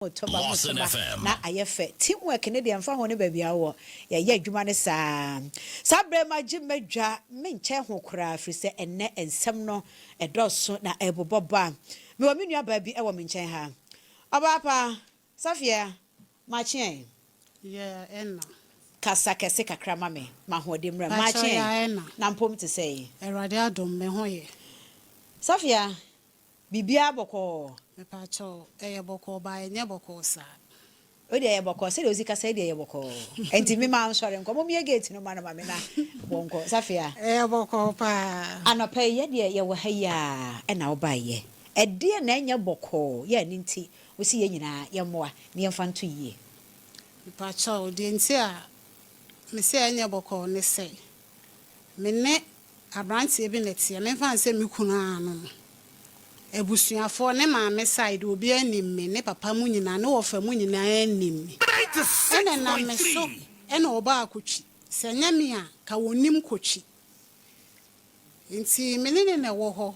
Lawson FM. Na ayefe teamwork ne de amfa ho ne ba bia wo ye adwuma ne saa sabre magye madwa menche ho kora afri se enne ensem no edoso na eboboba me wo menua ba bi e wo menche ha obapa Safia machien enna kasa kese kakra ma me mahode mra machien na mpom te sei Erade adom me ho ye Safia bibia boko me pa cho eye boko ba enye boko sa o de boko se de ozika se de boko enti me ma nsore nko mo ye gate no ma na ma me na bonko Safia eye boko pa anopa ye de ye wo ha ya e na wo ba ye e de na enye boko ye ni nti wo si ye nyina ye moa ne ye fanto yie me pa cho de nti a me se enye boko ne se me ne abrantie bi netie me fa se me kunu anu ebusuafo ne maame side obi anim me ne papa mu nyina ne wofa mu nyina anim me ene na me so ene oba akotwi se nyame a ka wonim kotwi nti me ne ne wo ho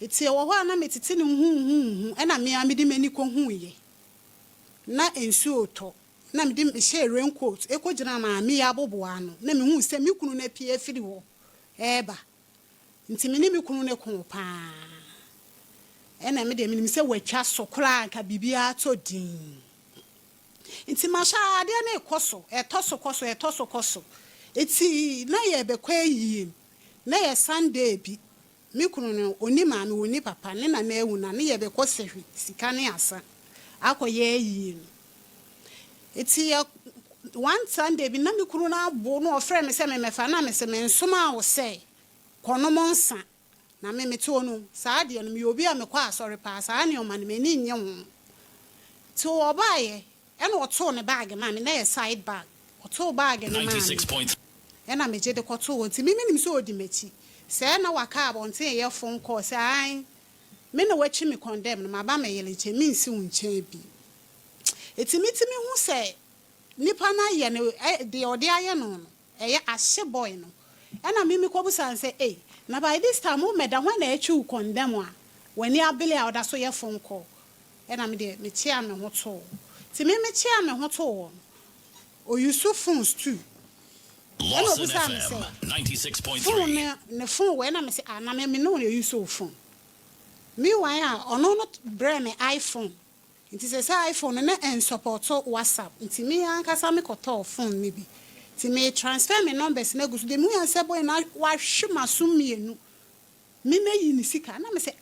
eti wo ho na metiti ne hu ena me amedi mani ko huye na ensu oto na medi me share raincoat ekogina maame ya boboa no na me hu se me kunu na pie afiri wo eba nti me ne me kunu ne ko pa ena me de me se watwa sokora nka bibia to din nti masha ade na ekoso etoso eti na ye bekwa yi na ye Sunday bi me kunu no oni ma me oni papa ne na ewu na ne ye bekwa sehwi sika ne asa akoye yi eti one Sunday bi na me kunu na abo no ofre me se me mefa na me se me nsoma wo se konomonsa na me mete onu saa de no me obi a me kwa asori pa saa ne o ma ne me ni nye ho to obaye e na oto ne bag ma me na ye side bag oto bag ne ma 96.3 e na me je de koto wo ti me nim so odi mechi se na waka abonte ye phone call se ai me na wachi me condemn no ma ba me yele che me nsi wunche bi etimi hu se nipa na ye ne de ode aye no no eye ahye boy no e na me ko busan se na by this time o meda when na echu condemn a wani abele a oda so ye phone call e na me de me chia me ho to ti me chia me ho to o use phones too Lawson FM 96.3 ne phone we na me say na me no use phone me wan a ono no brand me iPhone nti say iPhone na en support WhatsApp nti me ankasa me koto phone me bi ti me transfer me numbers na gusu de mu yan se boy na wa hwema so mienu me meyi ni sika na me say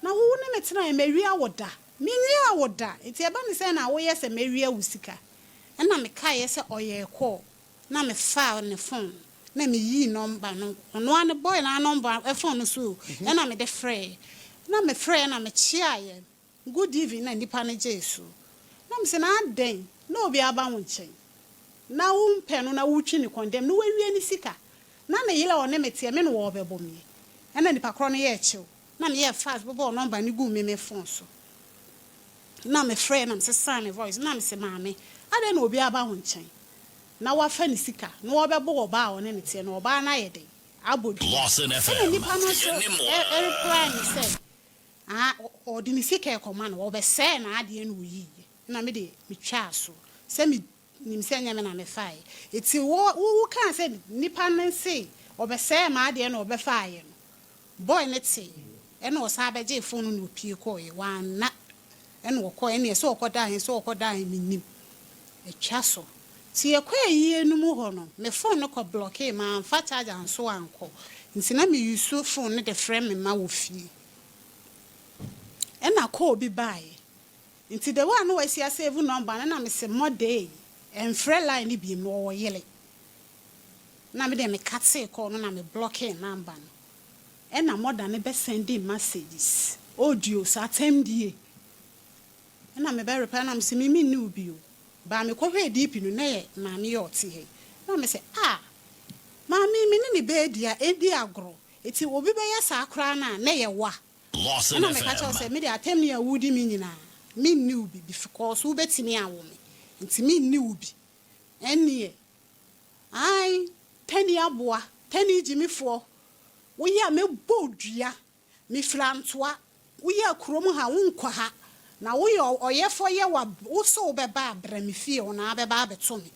na wo ne metena e mawi awoda me wi awoda nti e ba me say na wo ye se mawi awusika e na me kai ye se Oyerepa na me file ne phone na me yi number no ono an boy na number e phone so e na me de free na me free na me chia ye good evening na nipa na jesu na me say na den na obi aba wo nchen na umpe no na wutwi ni condemn no wawie ni sika na me yele one metie me no wo bebo me e na nipa kro no ye echew na me ye fast bobo number ni gu me phone so na me free na me say sign voice na me say maame ade na obi aba wo nchen na wafa ni sika na wo bebo wo ba one ne tie na oba na ye de abodu Lawson FM nipa no so reply ni say odi ni sika e koma na wo be say na ade na oyi na me de me twa so say me nimsenya me na me fai eti wo kan say nipa nan say obese ma ade na obefaaye no boy ne ti e na osa abeje phone no pie ko ye wan na e na okọ e na so okoda hin minim e twa so ti e kwa yi enum ho no me phone no ko block e ma fa charge anso anko nti na me use phone ne de frame me ma wo fie e na call bi bae nti the one no we see save number na me say more day en free line bi no wo yele na me de me cut call no na me block number no e na more than be sending messages audio sa temdie e na me be reply na me say me ni obi o ba me ko hwe deep no na ye ma me yote he na me say ma me ni be dia edi agro eti obi be ya sa akra na ye wa Lawson na me ka cho say me de atem ni awudi mi nyina me ni obi because wo betimi awo me nti me ni ubi enie ai tani aboa tani jimifo wo ya me bodua me flantoa wo ya krom ha wo nkwa ha na wo ye oyefo ye wa wo so be ba brami fie wo na be ba beto me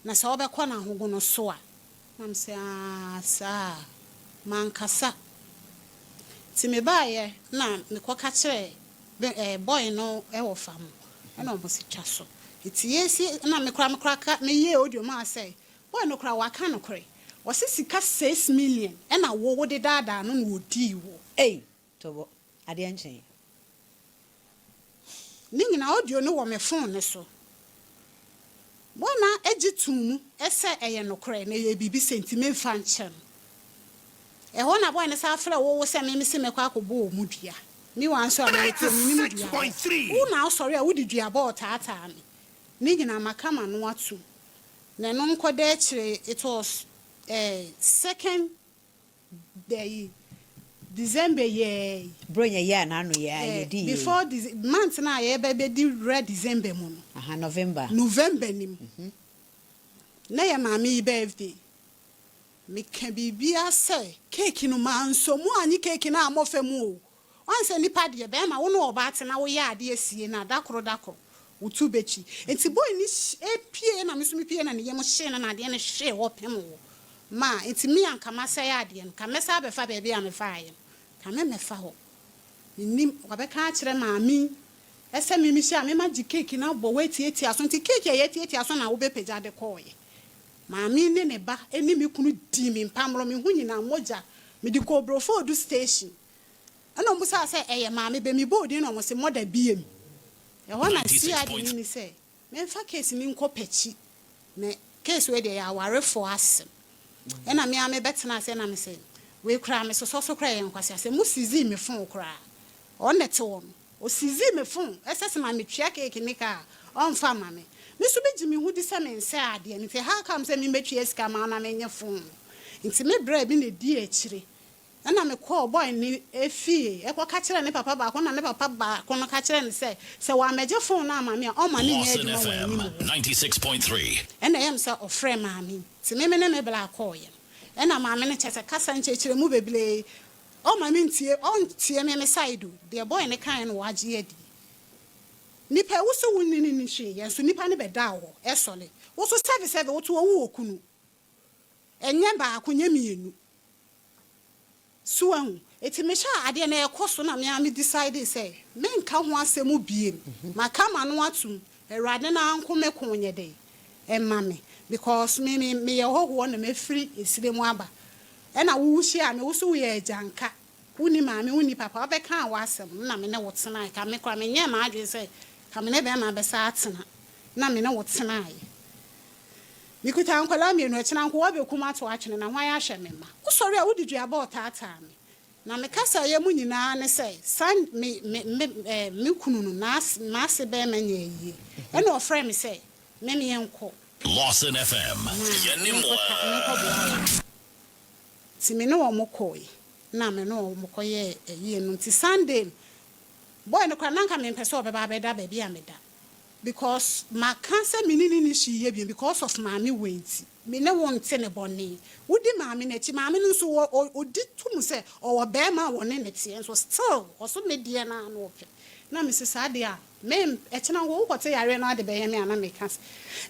na se wo be kɔ na hogo no so a na me se sa mankasa ti me ba ye na me kɔ ka kire boy no e wo fam e na omo si twa so iti yesi na me kra ka me ye audio ma say boy no kra wa ka no kre wo se sika 6 million e na wo de dada no no odi wo tobo ade anchen ni nyina audio no wo me phone ne so bona egitum ese eye no kre na ye bibi sentiment fan chen e ho na boy ne sa afra wo se me se me kwa akobo mu dua mi wan so na eto mi mu dua wo na sorry a wo di dua ba otata mi ni nyina makama no atu na no nkode e kire it was second day December ye bronya ye na no ye di before this month na ye be di red December mu no November nim na ye mama birthday me can bibia say cake no man so mu anyi cake na amofa mu o onse nipa de be ma wo no oba ate na wo ye ade asie na dakoro utu bechi enti boy ni epie na meso mepie na ne yem hye na ade ne hye wo pem wo ma enti mi anka masay ade no ka mesa be fa be bia me fa aye ka me fa ho nim wabeka kire maami ese mi hye a me ma gi cake na bo weti aso enti cake ye eti aso na wo be peja de koye maami ne ne ba eni mi kunu di mi mpamro mi hu nyina moja mi di ko brofo du station ana mbusa say eye maami be mi bodi na mo se moda biem e wona si ade ni say me fa case ni nko pechi me case we dey ya ware for asem e na me ame betena say na me say we kra me so kra yen kwase ase mu sizi me fon kra on net won o sizi me fon esese ma me twia cake ni ka on fa ma me so be jimi hu di se me nse ade ni fe how come say me metwia sika ma na me nye fon nti me bra bi na di akire na me call boy ni efie e kwa ka kire ne papa ba ko na ne papa ba ko no ka kire ne say wa meje phone na mama o ma ne nye adwuma wa ni 96.3 ena yem say o frɛ mama ti me ne me bla call ye ena mama ne chese kasa nche kire mu beble o ma me ntie on tie me side the boy ne kan no waje adi nipa wo so wonni ni hwe ye so nipa ne beda wo e sole wo so service wo to wo okunu enye ba akonya mienu suan eti me sha ade na ekoso na me decide say me nka ho asemu biem makama no atum erade na anko me konye de emma me because me ye hoho na me free esire mu aba e na wo hye a me wo so ye ajanka wuni maame wuni papa obeka wa asem na me ne wotena ka me kwa me nye ma adwe say ka me ne be ma be sa atena na me ne wotena ai mikuta ankola me no akina anko wabe kuma to atwene na hwan ya hwe me ma wo sori a wo didua ba otata me na me kasa ye mu nyina ne say san me kunu no na se be ma nya yi e na ofre me say me enko Lawson FM yenimwa ti me no mo koi na me no mo koye yi no ti Sunday boy no kwa nanka me pese obeba beda ba bia me da because my cancer minini she ye because of mommy wait me ne won te ne bonni wudi mommy na chi mommy no so odi tum se o be ma won ne tie so still also me die na no ope na me se ade a me e chena wo kote yare na ade be ye me ana me cancer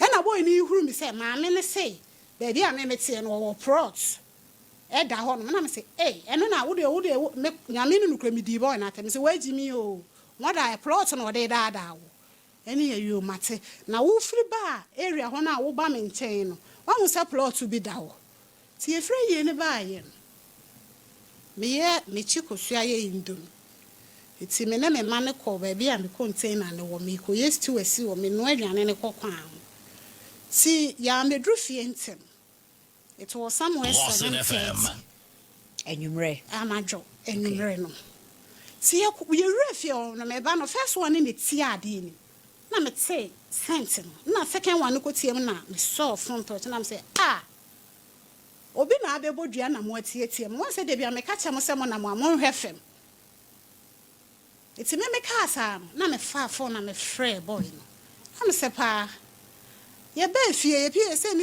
e na boy ni huru me se mommy ne say baby a me tie no wo prot e da ho no na me se eh eno na wudi me nyame no kura me di boy na me se waji mi o moda e prot no de da wo eni you mate na wo free ba area ho na wo ba me nchen no wa hu se plot bi da wo ti e free ye ne ba ye me chikosua ye indom iti me ne me ma ne ko ba bia me container ne wo me ko yes to asi wo me no aduane ne kokwan ti ya me dru fie ntem it was somewhere Lawson FM enyumre amajo enyumre no ti ye refie no me ba no first one ne ti ade ni na me say sent na second one ko tie na me saw front touch na me say obi na abebo dua na mo atietie mo say de bia me ka che mo se mo na mo hwefem iti me ka asa na me fa phone na me frɛ boy no na me say pa ye ba fie ye pie say ni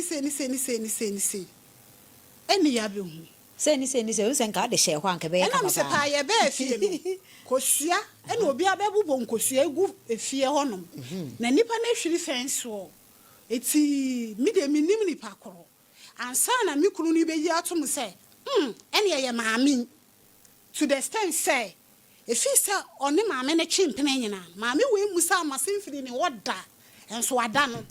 eni ya be hu Say ni unsenka de share hwan ke be ya kama ba. Ena me se pa ye be afie no. Kosua ena obi abebubo nkosua egu efie honom. Na nipa na hwiri fence wo. Eti mi de minim nipa koro. Ansa na mi kunu ni be yi atom se, ene ye maami. To the extent say, if he say on the maame ne chimpene nyina, maame we musa amasifiri ni woda, enso ada no.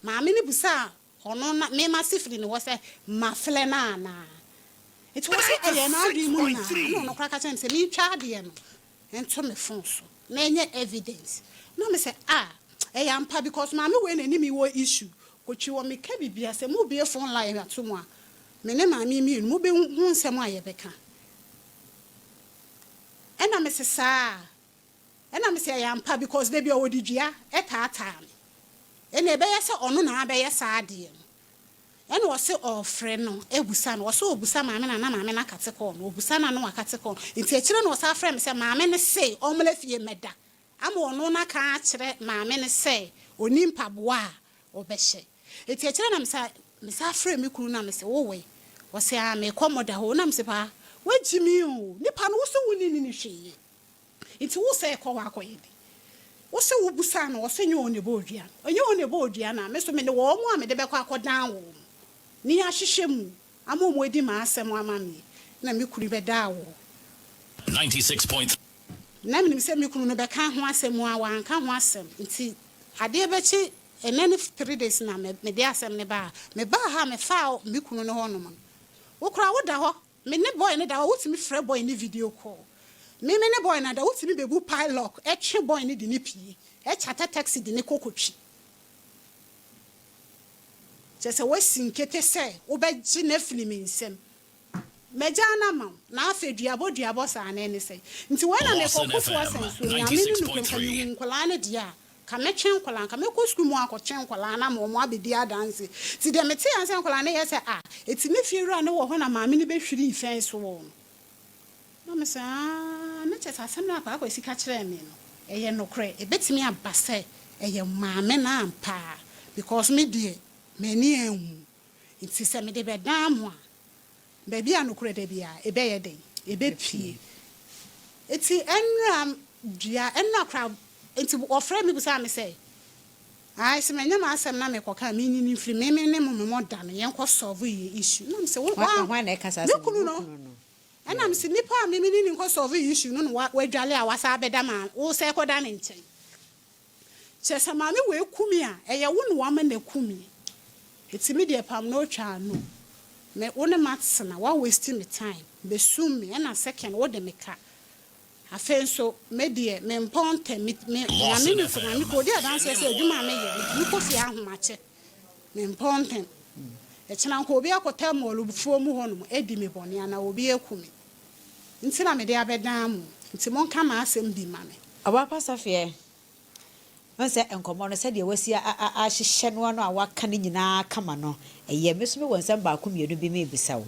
Maame ni busa ono na me masifiri ni wo say mafle na na. It was a na adi mu na. No kraka chen se mi twa de no. Ento me phone so. Na enye evidence. No me say ampa because maame we na ni mi wo issue. Kochi wo me ka bibia se mo be phone line atom a. Me ne maame mi mo be hu nsem a ye beka. Ena me se saa. Ena me se ampa because they be odidua etata me. Ena ebe ye se ono na abe ye saa de no. Ena wo se ofre no ebusa no wo se obusa maame na maame na kate ko no obusa na no akate ko. Nti akire no wo sa frɛ me se maame ne se omle fie meda. Ama ono na ka akire maame ne se oni mpaboa a obehye. Nti akire na me sa frɛ me kunu na me se wo we. Wo se a me komoda ho na me se pa wajimi o nipa no wo se woni ni hweye. Nti wo se ko wa koyedi. Wo se wo busa no wo se nyo ne bodua. Onye one bodua na me so me ne wo mo a me de be kwa akodan wo. Ni ahihye mu amomo edi ma asem amami na me kuri be da wo 96.3 na me se me kunu no be ka ho asem a wan ka ho asem nti ade be chi enene 3 days na me de asem ne ba me ba ha me fa me kunu no ho no man wo kura wo da ho me ne boy ne da wo timi frɛ boy ne video call me ne boy na da wo timi bebu pilot e twe boy ne de ne pie e chata taxi de ne kokotwi Jese wasi nkete se wobegye na film nsem meja na ma na afaduabo sa na ene se nti wena me kokofo asenso ya me nu kwamkwani nkola na dia ka metwe nkola ka meko school mu akotwe nkola na ma omo abedi adanse ti de mete anse nkola na ye se eti me fiewura na wo ho na ma me ne behwiri ifenso wo na me se na chesa asem na akwa sika kire me no eye nokre ebetimi abase eye maame na ampa because me die many nti se me de bedam a baby anokure de bia ebe ye den ebe pie eti enra dia enra kra enti ofre me busa me say se me nyama asem na me koka me nyini firi me ne mo da no yen ko solve ye issue no me say wa na kasa se no ena me se nipa me ni ko solve issue no wa dwale a wasa abeda ma wo se ko da ne nchen chesa ma me we kumi a eye wo no wa ma na kumi eti me de pam no twa no me wona matsena wa waste me time be sum me na second wo de me ka afenso me de me mponte me na me ni funa me ko de adanse se adwuma me ye me ko fi ahomache me mponte e chena ko obi akota molubufuo mu ho no edi me bone ana obi ekumi nti na me de abedan mu nti monka ma asem bi ma me aba pasafie Onse enkomo no se de wasi a hyehye no no a waka ne nyina kama no eye meso me wonsam ba ko mienu bi me bisa wo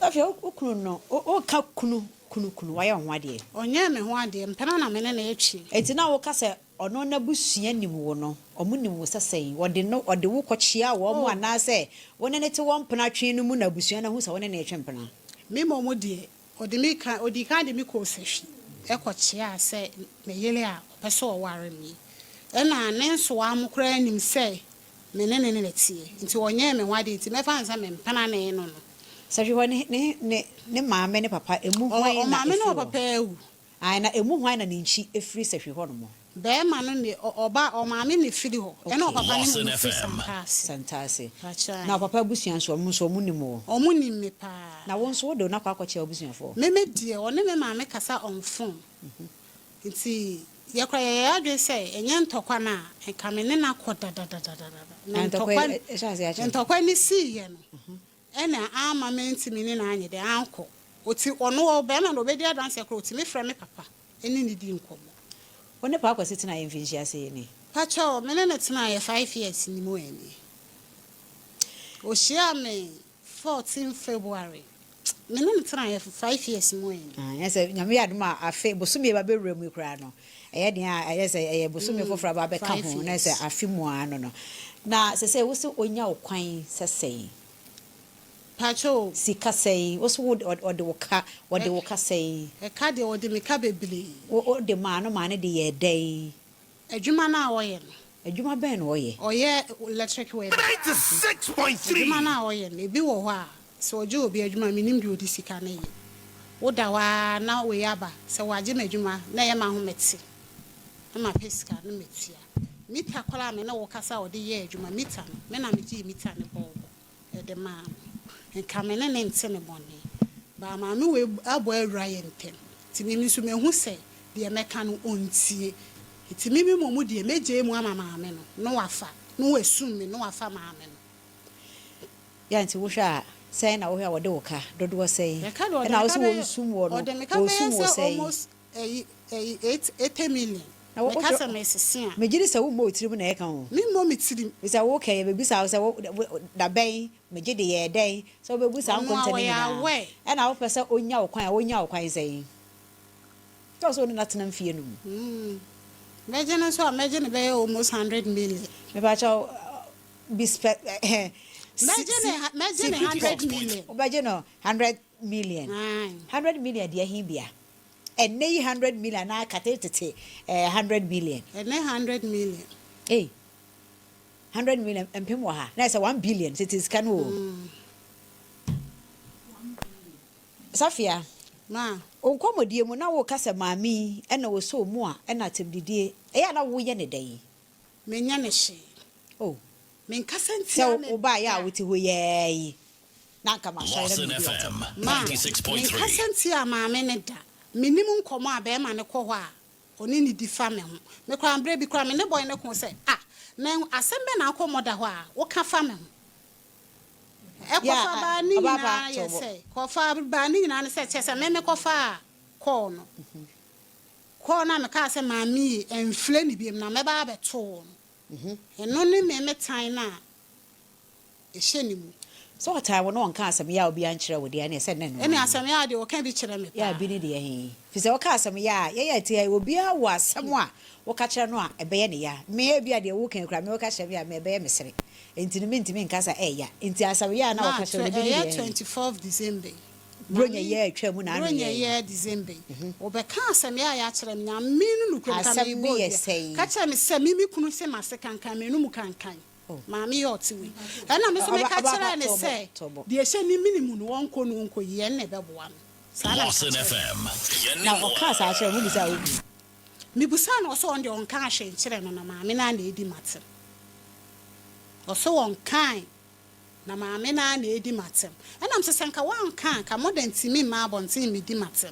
afia okunu no o ka kunu waye ho ade onye me ho ade mpena na me ne na echi enti na wo ka se ono na busua nim wo no omunim wo sesei ode wo kochia wo mo ana se wone ne te wo mpena twe no mu na busua na hu se wone na etwe mpena me mo de odi ka de mi ko sehwi ekochia se me yele a peso ware mi ena nenso amukra anim se menene tie nti wonye me hwade nti mefa nsa me mpana ne no no sabi woni ne maame ne papa emu hwan na o maame ne papa ewu ai na emu hwan na ne nchi efiri sehwe ho no mo be ma no ne oba o maame ne firi ho ena o papa ne mu santase na papa busuan so mo so munimo o munim me pa na won so do na kwa kwache obusuan fo me die o ne me maame kasa on phone nti yakwa ya adwe say enye ntokwa na enka me ne na koda na ntokwa ni si ye no ena ama me ntimi ne na anye de anko oti ono o be na no be dia dance kro oti me frɛ me papa eni ni di nkomo one pa akwasi tena ye mfinji ase ni pacho me ne tena ye 5 years ni mo eni o shia me 14 February me ne tena ye 5 years mo eni yes nyame yaduma afe bosumi ba be wura mu kura no eye dia yes eye bosumi fofra ba be ka ho na se afe mu ano no na se wo se onya okwan sesei Pacho. Sika say, what's wood or the waka, what the waka say? A card or the Micabebly. Or the man or man the day. A Jumana oil. A Juma Ben oye. Or yeah, electric way. 96.3. Jumana oil, maybe or so Joe be a Juma minim do this cane. Odawa now we aba, so I Jim a Juma, Nayama Metsi. I'm a pesca, no metia. Mita kola me na wokasa ode ye adwuma mita no me na meji mita ne bobo e de ma en kamene ne ntene bonni ba ma me we abo awura ye ntem ti mi nso me hu se de meka no ontie ti mi momu de meje mu ama ma me no wafa no wasum me no wafa ma me no ya nti wo hwa say na wo hwa wode woka dodo say na wo so wo sum wo no wo sum wo say almost 8 million. Me kasa me sisia. Me giri se wo mo tiri mu na e kan ho. Me mo mitiri. We say wo okay be bisa wo say da ben me gidi ye den. So be bisa Akonta ni na. E na wo pese onya wo kwan say. To so na tena mfie no. Imagine so imagine be almost 100 million. Me ba cha Imagine 100 million. Imagine 100 million. 100 million dia hibia. And 100 million na katetete 100 million. And 100 million. Eh. 100 million empem wa ha. Na say 1 billion it is kan o. Safia. Ma. Onkomodie mu na wo kasa maami e na wo so mu a e na temdidie. E ya na wo ye ne dai. Menya ne hye. Oh. Men kasantia ne. So wo ba ya wo ti ho ye. Na kama Lawson FM 96.3. Men kasantia maame ne da. Minimum komo abema ne kɔ hɔ a oni ni di fa me ho me kra ambre bi kra me ne boy ne ko sɛ na asembe na akɔmɔda hɔ a wo ka fa me ho e ko fa ba ni na ye sɛ ko fa ba ni na ne sɛ kyɛ sɛ me ko fa kɔ no kɔ na me ka sɛ maami enfle ni bi na me ba abeto no eno ne me tan na e hye ni mu. So what I want to cast some ya obi ankyere wo de na se ne no. Any asem ya de wo kan bi kyere me. Ya bi ne de he. Fi se wo ka asem ya ti obi a wo asem a wo ka kyere no a ebe ne ya. Me bia de wo kan kura me wo ka kyere bia me ebe me sere. Enti ne mentimi nkasa ya. Enti asem ya na wo ka kyere bi ne 24th December. Bronya ye atwa mu na no. Bronya ye December. Wo be ka asem ya kyere me na me no kura ka me bo. Ka kyere me se me kunu se mase kankan me no mu kankan. Mami yotiwi. Ana me so me ka kyerɛ ne sɛ de ehye ni minimum no wonko no wonko ye ne bɛboa no. Lawson FM. Na o ka sa kyerɛ mu bisa obi. Mi busa na so on de on ka ahye kyerɛ no na maame na na edi matem. Oso on kan na maame na na edi matem. Ana me se nka wan kan ka modern timi ma abonten mi di matem.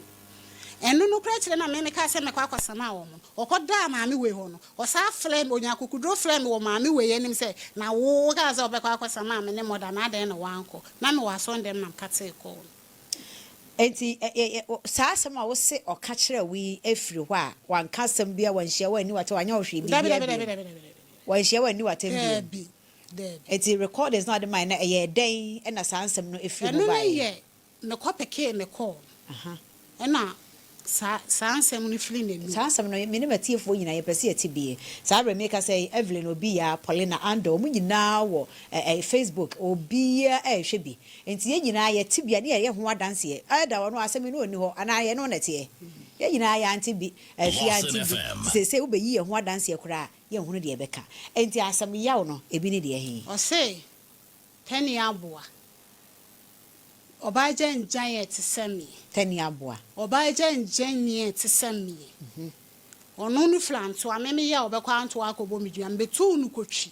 Enu no kra kyerɛ na me ka sɛ me kwa kwasama wo mo. Okoda maame we ho no. Osa flame onya kokudro flame wo maame we yenim sɛ na wo ga za obekwa kwasama me ne moda na den na wanko. Na me waso ndem na mkate ko. Enti saa asɛm a wo se ɔka kyerɛ wi afiri hɔ a wanka asɛm bia wanhyia wani wate wanya ohwe bi bia wanhyia wani wate bi enti recordings na de man na ɛyɛ den ɛna saa asɛm no afiri mu ba ɛno me kɔpeke me call ɛna saa asɛm no fili n'enu saa asɛm no me ne matiefo nyina yɛpɛse yɛtibie saa bre me ka sɛ Evelyn obi ya Paulina Ando mu nyina wɔ Facebook obi ya ɛhwɛ bi enti yɛ nyina yɛtibia ne yɛ ho adanse ɛda wɔ no asɛm no oni hɔ ana yɛ no nɛte yɛ nyina yɛ antibi afi antibi sɛ wo bɛyi yɛ ho adanse kora yɛ ho no de yɛbɛka enti asɛm yaw no ebi ne de yɛ he ɔse Yere Adwoa Obaje njan te semi Yere Adwoa Obaje njan te semi ono nu flanto ameme ya obekwa anto akobo midua mbetu nu kotwi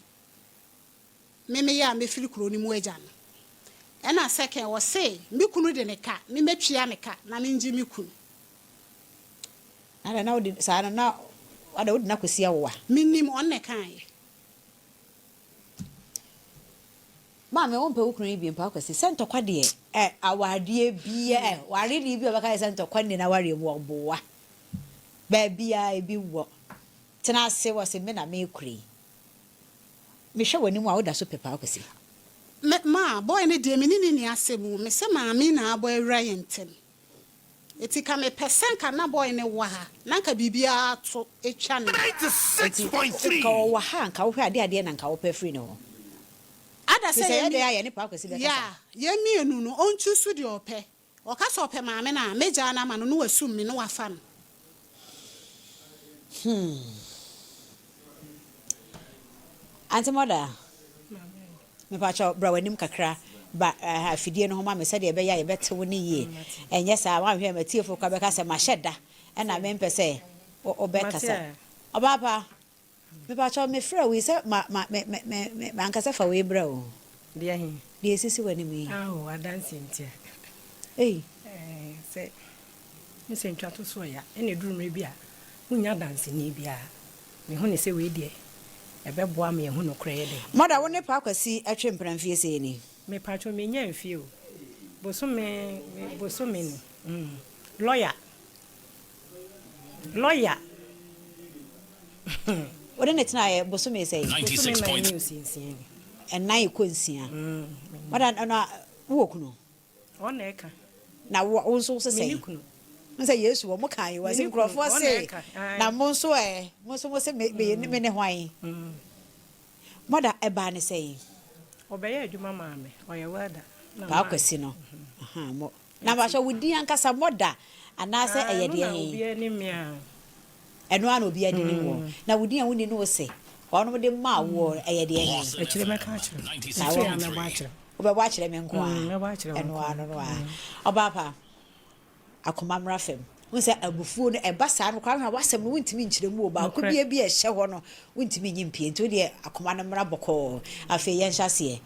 meme ya mefiri kuro ni mu agya no ena second wo say me kunu de ne ka me metwia ne ka na me nji me kunu ana na odi sa na ada odi na kwesi awoa minim on ne kan ye Mama won pe ukunu bi mpa kwesi sento kwa de awade bia ware ni bi obaka sento kwa ni na ware mu oboa ba bia ebi wo tena se wo se me na me kuri me hwe wani mu a woda so pepa kwesi ma boy ne de me ni asemu me se maami na abo awura yentem etika me percent ka na boy ne wa ha na nka bibia to etwa ne 96.3 ka wo ha nka wo hwe ade na nka wo pa free ne ho ada say they are any park is yeah, ye me no on choose with your pay. Or cast up a mamma, Major Naman, no assume me no fun. Auntie mother. Me pacho bra wanim kakra ba afidie no homa me se de be ya ye bete woni ye. Enye sa wan hwe matiefo kwa be ka se maheda e na me mpese obe kasa. Obapa. Me pacho me frɛ we se ma ankasa fa we bra o. Dia hin. Dia sisi wani mi. Oh, adansi ntia. Say me se ntwa to so ya. Ene duru me bia. Munya dansi ni bia. Me hu ne se we die. Ebe boa me hu no kra ye de. Mother woni pa kwasi atwe mpranfie se ni. Me pacho me nya mfie o. Boso me ni. Lawyer. What didn't it na boso me say? 96 points. And na ikonsia. Mother na wo kuno. Ona eka. Na wo so say. Nse Yesu wo mo kan yo se nkrofo se na mo so mo se me ne hwan. Mother eba ne say. Obeye adwuma maame. Oye wada. Pa kwasi no. Mo. Na ba so wudi ankasa mother anase eyede hen. Obi ani mia. Eno an obi adi ni wo. Na wudi an woni no se. Ono de ma wo eyede hen. Ekire meka akire. Na wo na ba akire. Obe ba akire me nko a. Me ba akire. Eno ano no a. Obapa. Akomamra fem. Wonse abufuo no eba saa no kwa wasem no wontimi nkyiremu oba ko bia bia ehye ho no wontimi nyimpie nto de akoma no mra boko afi ye nhase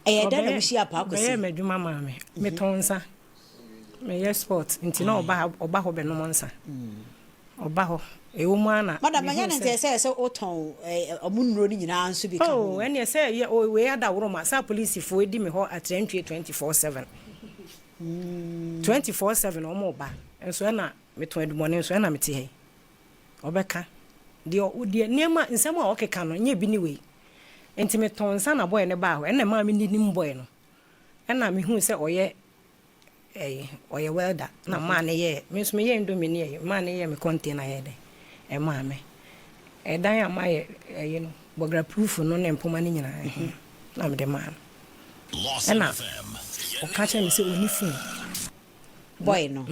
eyeda na mushi apa akosi be medwuma maame me tonsa me ye sport nti na oba ho be no monsa oba ho ewomu ana madam manya na ntese se oton omunuro ni nyina nso bi ka oh ene se ye we ada woro ma sa police fo edi me ho atrentwe 24/7 24/7 omo ba enso na meto adumone enso na mete he obeka de odie niema nsem a okeka no nye bi ni we enti metonsa na boy ne ba ho ena ma me ni boy no ena me hu se oye welder na ma ne ye me so me ye ndomi ne ye ma ne ye me container ye de e ma me e dan ya ma ye no bogra proof no ne mpoma ni nyina na me de ma Lawson ena FM. o ka che me se oni fun boy no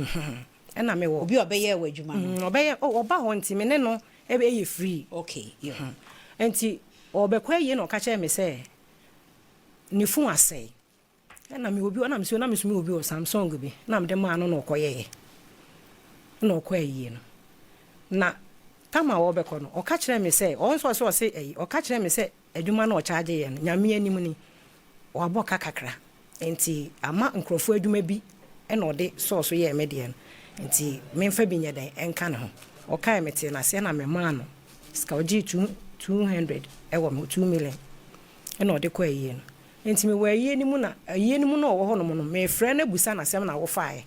ena me wo obi obeye wa adwuma no obeye oba ho nti me ne no ebe ye free okay yeah enti obekwa ye no ka che me se ni fun asai ena me obi ona me se me obi o Samsung bi na me de ma no okoye no okoye no na tama wo beko no o ka kire me se o nso se o ka kire me se adwuma no o charge ye no nyame anim ni o aboka kakra enti ama nkrofo adwuma bi ena ode so ye me de no enti memfa bi nyadan enka ne ho o kai mete na se na me ma no ska oji 200 ewo me 2 million ena ode kwa yie no enti me wa yie ni mu na wo ho no mo no me frɛ na busa na sem na wo faae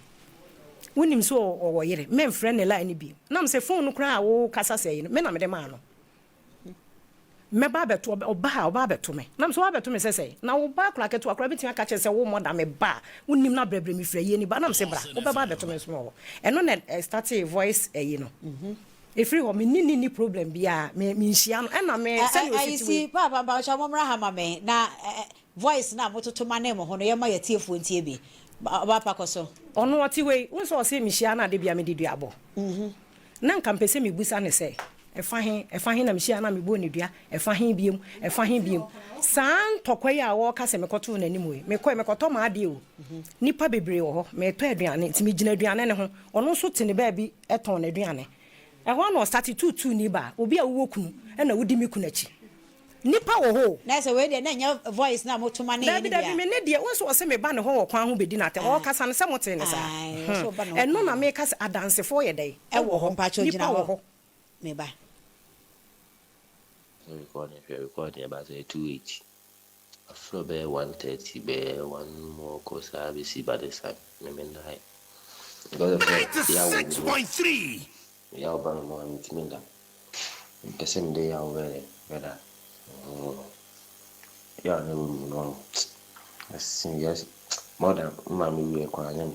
wonim so o yere me frɛ ne line bi na me se phone no kra wo kasa se yi no me na me de ma no me ba beto oba beto me na me so beto me se na wo ba kra keto akra bitia ka che se wo mo da me ba wonim na brebre me frɛ yie ni ba na me se bra wo ba beto me so mo eno na start a voice yi no efiri ho me ni problem bia me nhia no na me se no I see papa ba cha momra ha ma me na voice na mototo mane mo ho no ye ma ye tiefo ntie bi ba pa koso ono oti we won so se me hia na de bia me didu abo na nka mpese me busa ne se efa hin na me hia na me bo ne dua efa hin biem san tokwa ya wo ka se me koto na nim we me koto ma ade o nipa bebre wo ho me to aduane ti me gina aduane ne ho ono so te ne ba bi eton na aduane ho na start 22 ni ba obi a wo kunu na wodi mi kunu achi nipa wo ho na se we de na nya voice na motoma ne ni bia me ne de wo so se me ba ne ho wo kwan ho bedi na te wo kasa ne se mote ne sa eno na me kasa adansefo ye dai e wo ho mpacho gina ho me ba recording about 280. I flow by 130 by one more course I will see by the side. Remember high. 96.3. Yeah, but I'm Timinda. The same day I wear better. Yeah, no. I see, yes. More than Mammy, we are crying.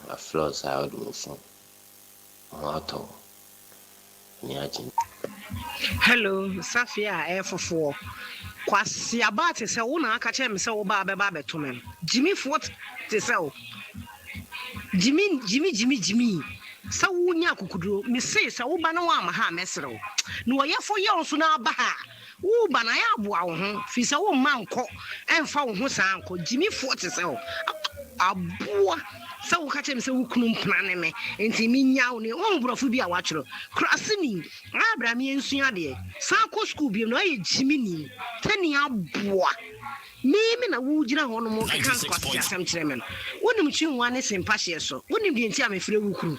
A flows out of phone. Auto. Niachin. Hello, Safia, F4. Kwasi abate se wo na aka chem se wo ba beto me. Jimmy Fort te se wo. Jimmy. Sa wo nya akukuduro, me say se wo ba na wa ma ha mesre wo. Na wo yefo ye onso na ba ha. Wo ba na ya aboa wo ho. Fi se wo ma nko, emfa wo ho sa anko. Jimmy Fort te se wo. Aboa sa wo ka chem se wo kunu mpna ne me. Enti mi nya wo ne wo brofo bi a wa twero. Krasini, abra mi ensua de. Sa ko school bi no ye Jimmy ni. Tani aboa. Me na wo gina ho no mo kan kwasi asem kire me no. Wonim chinwa ne sempa hye so. Wonim de enti amefre wo kuru.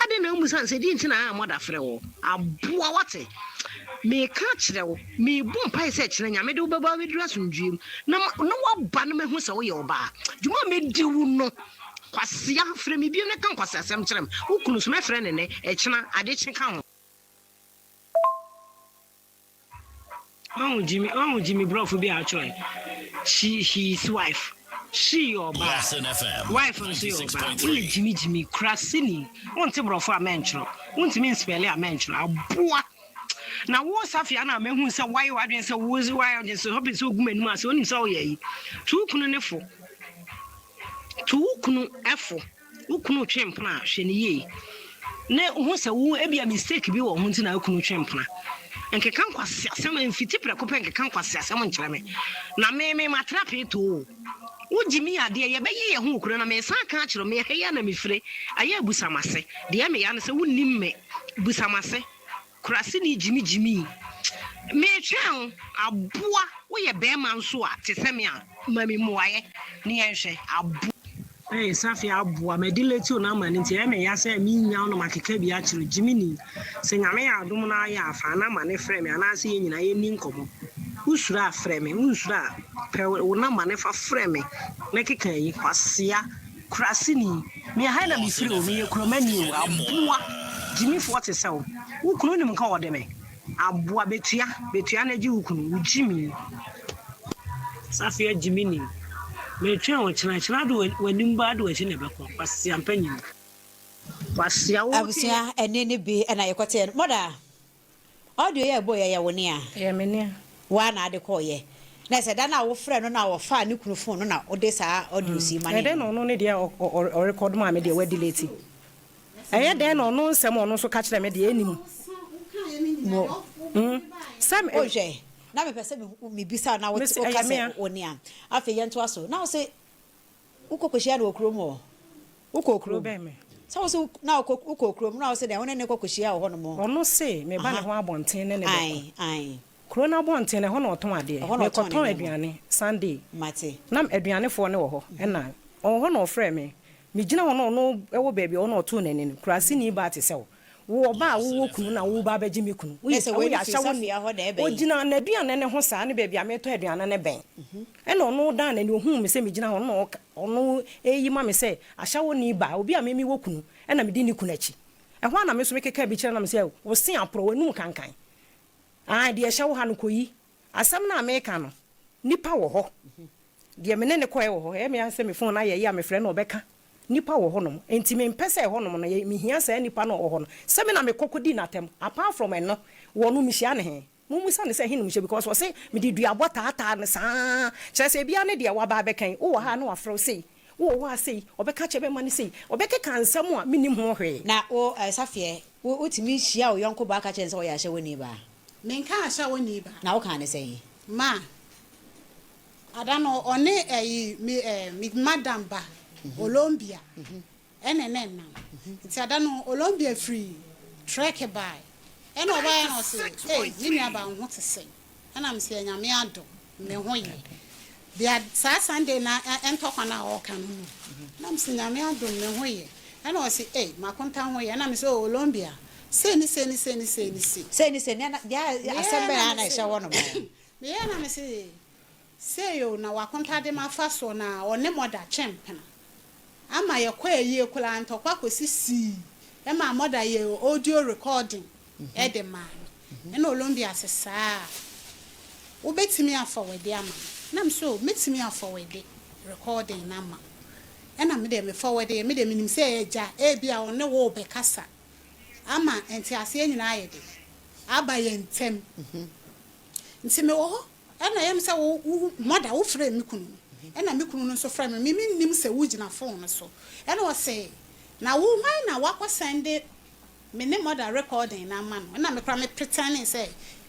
Ade na mu san se di enti na amoda frɛ wo. Aboa wate. Me ka kire wo. Me bu mpa se kire nya me de wo baba we dura sundwem. Na wo ba no me hu se wo ye oba. Dwuma me di wo no. Kwasi afre me bi ne kan kwasi asem kire me. Wo kunu so me frɛ ne ne e kina ade chika ho. Jimmy Bro be actually. His wife. She your Lawson FM. Wife and she your Jimmy Krasini. Won't you bro for a mention? Won't you mean spell a mention? A boy. Now what's Safiana men who say why you are doing so woozy why I just hope it's so good man so only so ye. Two kunefo. Two kunu efo. Ukunu chempna sheni. Ne who say who be a mistake be or hunting a kunu chempna. Enke kan kwase asem mfiti prekope enke kan kwase asem nkyere me na me matrape to wo Jimmy ade ye be ye ho kuro na me san kan kyere me he ya na me fire aye busamase de me ya na se wonnim me busamase kurase ni Jimmy me twan aboa wo ye be man so a te se me a mami muaye ne yenhwe abo Safia Abua, my delay na man into ya say me now no makeka bi akire Jimmy se nyame ya adom na ya afa na mane frame ya na se nyina ye ni nkomo usura frame usura pe wo na mane fa frame na keka yi kwasia krase ni me ha na me firi o me ye kromani o Abua Jimmy 40 sew wo kunu nim ka wode me Abua betua na ji wo kunu Jimmy Safia Jimmy ni me twa wo china do wanim ba do achi ne beko kwasi ampanyin kwasi awo abusia enene bi na yekote moda audio ye boy ye woni a ye menia wa na ade ko ye na se da na wo frɛ no na wo fa ne kunu phone no na ode sa audio si mane e de no ne dia o record ma me dia wa delete e de no nsɛm ɔno so ka kyerɛ me dia enim mo sam oje na me pese me bisa na wo ka se oni a afi ye nto aso na wo se ukokoshia na okrom o ukokrom be me so wo na ukokrom na wo se de won ne kokoshia wo no mo ono se me ba ne ho abonten ne be ai corona abonten ne ho na oton ade me koton aduane Sunday mate nam aduane fo ne wo ho na ho na ofrɛ me me gina ho no ewo baabi ho na oto nani ne kurase ni ba te se wo ba wo kunu na wo ba baji me kunu wo ya sha wo ni o gina na aduane ne ho saa ne baabi ameto aduane ne ben na ono dan na ne ohun me se me gina ho no ono eyi ma me se asha wo ni ba obi a me wo kunu na me di ni kunu achi ho na me so me keka bi kire na me se wo se apro wanu kankan de asha wo ha no koyi asam na America no nipa wo ho de me ne koye wo ho e me anse me phone na ye ya me frɛ na obeka nipa wo honom enti me mpese honom na me hia sa nipa no wo ho no se me na me kokodi na tem apart from eno wo no me hia ne he mu musa ne se hinum hye because wo se me di dua bota ne sa kire se bia ne de wa ba bekan wo ha na wa frɛ sei wo wa sei obeka chebe ma ne sei obeka kansam a minim ho hwe na o Safie wo timi hia o yonko ba ka kyense wo ya hye woni ba me nka ahya woni ba na wo kan ne sei ma adano one mi madam ba Colombia enenena nti adano Colombia free trek by eno ba no se ni aba ho tese ana mse nyame ado me ho ye bia sa Sunday na entokwa na o kan no na mse nyame ado me ho ye ana o se makonta ho ye na mse Colombia seni na dia asembe na isha wono ba me ya na mse seyo na wakonta de mafaso na one moda champion ama ye kwa ye kula ntokwa kosisi e ma moda ye audio recording e de man na Colombia sesa wo betimi afọwede ama na mso metimi afọwede recording na ma e na me de me forward me de minim se eja e bia one wo be kasa ama enti ase nyina ayede aba ye ntem nti me wo ho na yem se wo mother wo frɛ me kunu na me kunu no so frɛ me nim se wo gina phone so na wo se na wo hwan na wakɔ send me ne mother recording na ma no na me kra me pretending say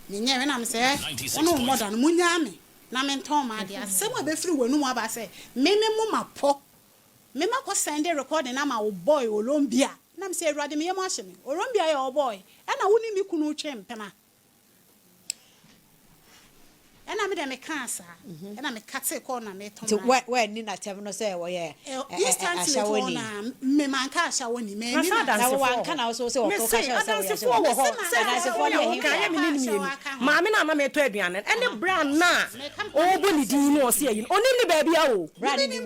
me nye na me say ono mother no munya me na me nton ma dia se mo be free wanu mo aba say me mo mapo me makɔ send recording na ma wo boy Olombia na me say Awurade me yem ahye me Olombia ye wo boy na wo ni me kunu twe mpema na me de me cancer na me kate call na me ton where ni na tem no say wo ye instantly na me man ka ashawo ni me ni na wo anka na so say wo ko ka say wo ho adasefo ye ka ye me ni ma me na me to aduane ene brand na o bo ni din no se yi onim ni ba bia o brand ni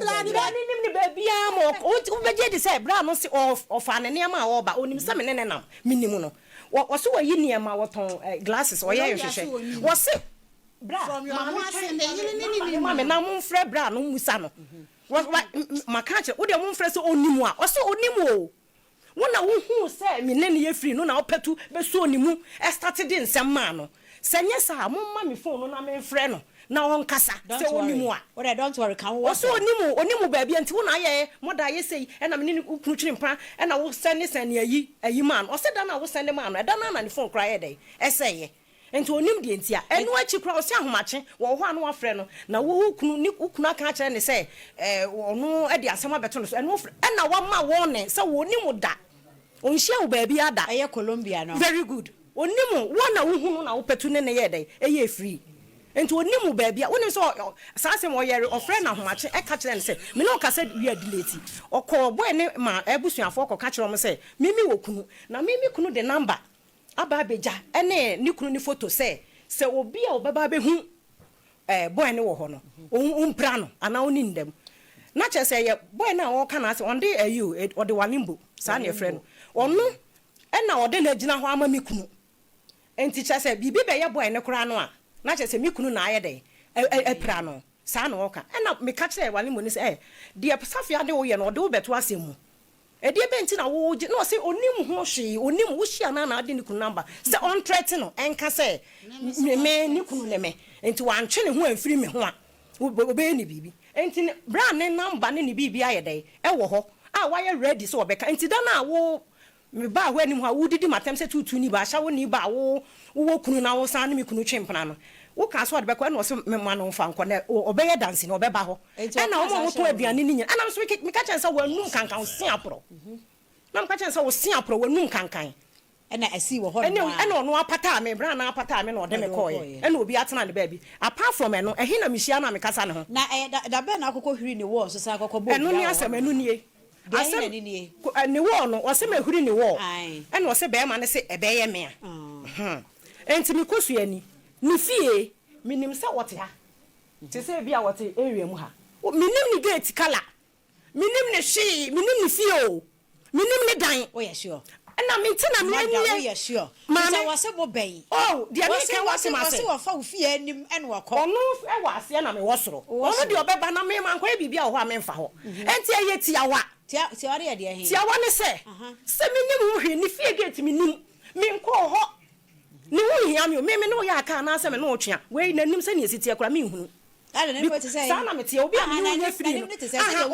ba bia mo o beje di say brand no se of an ne ma wo ba onim se me ne nam minim no wo so wo yi ne ma wo ton glasses o ye hwehwe wo se bra from your mama send ni mama na mo mfrɛ bra no musa no maka che wo de mo mfrɛ so onimu a o so onimu o wona wo hu sɛ me ne ye free no na opatu be so onimu e start de nsɛm ma no sɛ nye sa mo ma me phone no na me mfrɛ no na on kasa sɛ onimu a what I don't worry kan wo so onimu ba bia nti wo na ye moda ye sei e na me ne kunu twiri mpa e na wo send ayi ma no o se da na wo send ma no e da na ne phone kra ye dai e sɛ ye enti onim de entia enu achi kura osi ahomache wo ho anu afre no na wo kunu ni kunu aka kire ne se onu e de asem abeto no so enu afre na wo ma wo ne se wo onim da onhia wo ba bia ada eye Colombia no very good onim wo na wo hunu na wo petu ne ye dai eye free enti onim ba bia wonim so saasem wo yere ofre na ahomache e ka kire ne se me no ka se we delete okọ boy ne ma ebusuafo okọ ka kire mo se mimi wo kunu na mimi kunu de number aba beja ene ni kunu ni photo se obi a obaba be hu boy ne wo ho no umpra no ana oni ndem na che se ye boy na wo kana se onde ayu ode walimbo sa na efre no onu ena ode na gina ho ama mi kunu enti che se bibi be ye boy ne kura no a na che se mi kunu na aye de pra no sa na wo ka ena me ka che walimbo ni se de safia de wo ye no ode wo beto asemu edi ebe nti na wo no se onim ho hwe onim wo hia na ade ni kunu number se on threaten no enka se me ni kunu le me enti wan twe ne ho amfiri me ho a obe ni bibi enti brand ne number ne ni bibi ayedai e wo ho a wa ye ready so obeka enti da na wo me ba ho anim ho a wo didi matem se tutu ni ba sha wo ni ba wo kunu na wo san ne me kunu twempena no wo ka so de bekọ na so me ma no fa nkọ na obeye dance na obeba ho e na wo mo to aduane ni nya ana so me ka chen sa wanu kankan sin apro na me ka chen sa wo sin apro wanu kankan e na asi wo ho na e na ono apata me bra na apata me na ode me call ye e na obi atena ne ba bi apart from eno e hi na me hia na me kasa ne ho na da be na akokọ hwiri ne wo so sa akokọ bo eno ni asem enu nie asem ni ne wo no o se me hwiri ne wo e na o se be ma ne se e be ye me a enti me kosu ani ni fie minim se wote ha te se bia wote area mu ha minim ni gate kala minim ni hwi minim ni fie o minim ni dan o ye sure na me ntina me ani o ye sure ma wase bo ben oh dia me kan wase ma se wase wo fa wo fie anim ene wo kọ onu e wa ase na me wo soro onu de obeba na me man ko e bibia ho a me mfa ho enti eye tiawa tiawa de de he tiawa ne se minim hwi ni fie gate minim me nko ho ni hu hia me no ya aka na se me no twia we nanim se ne esitie kura me hu ala ne ko te say sa na me tie obi a me hu firi no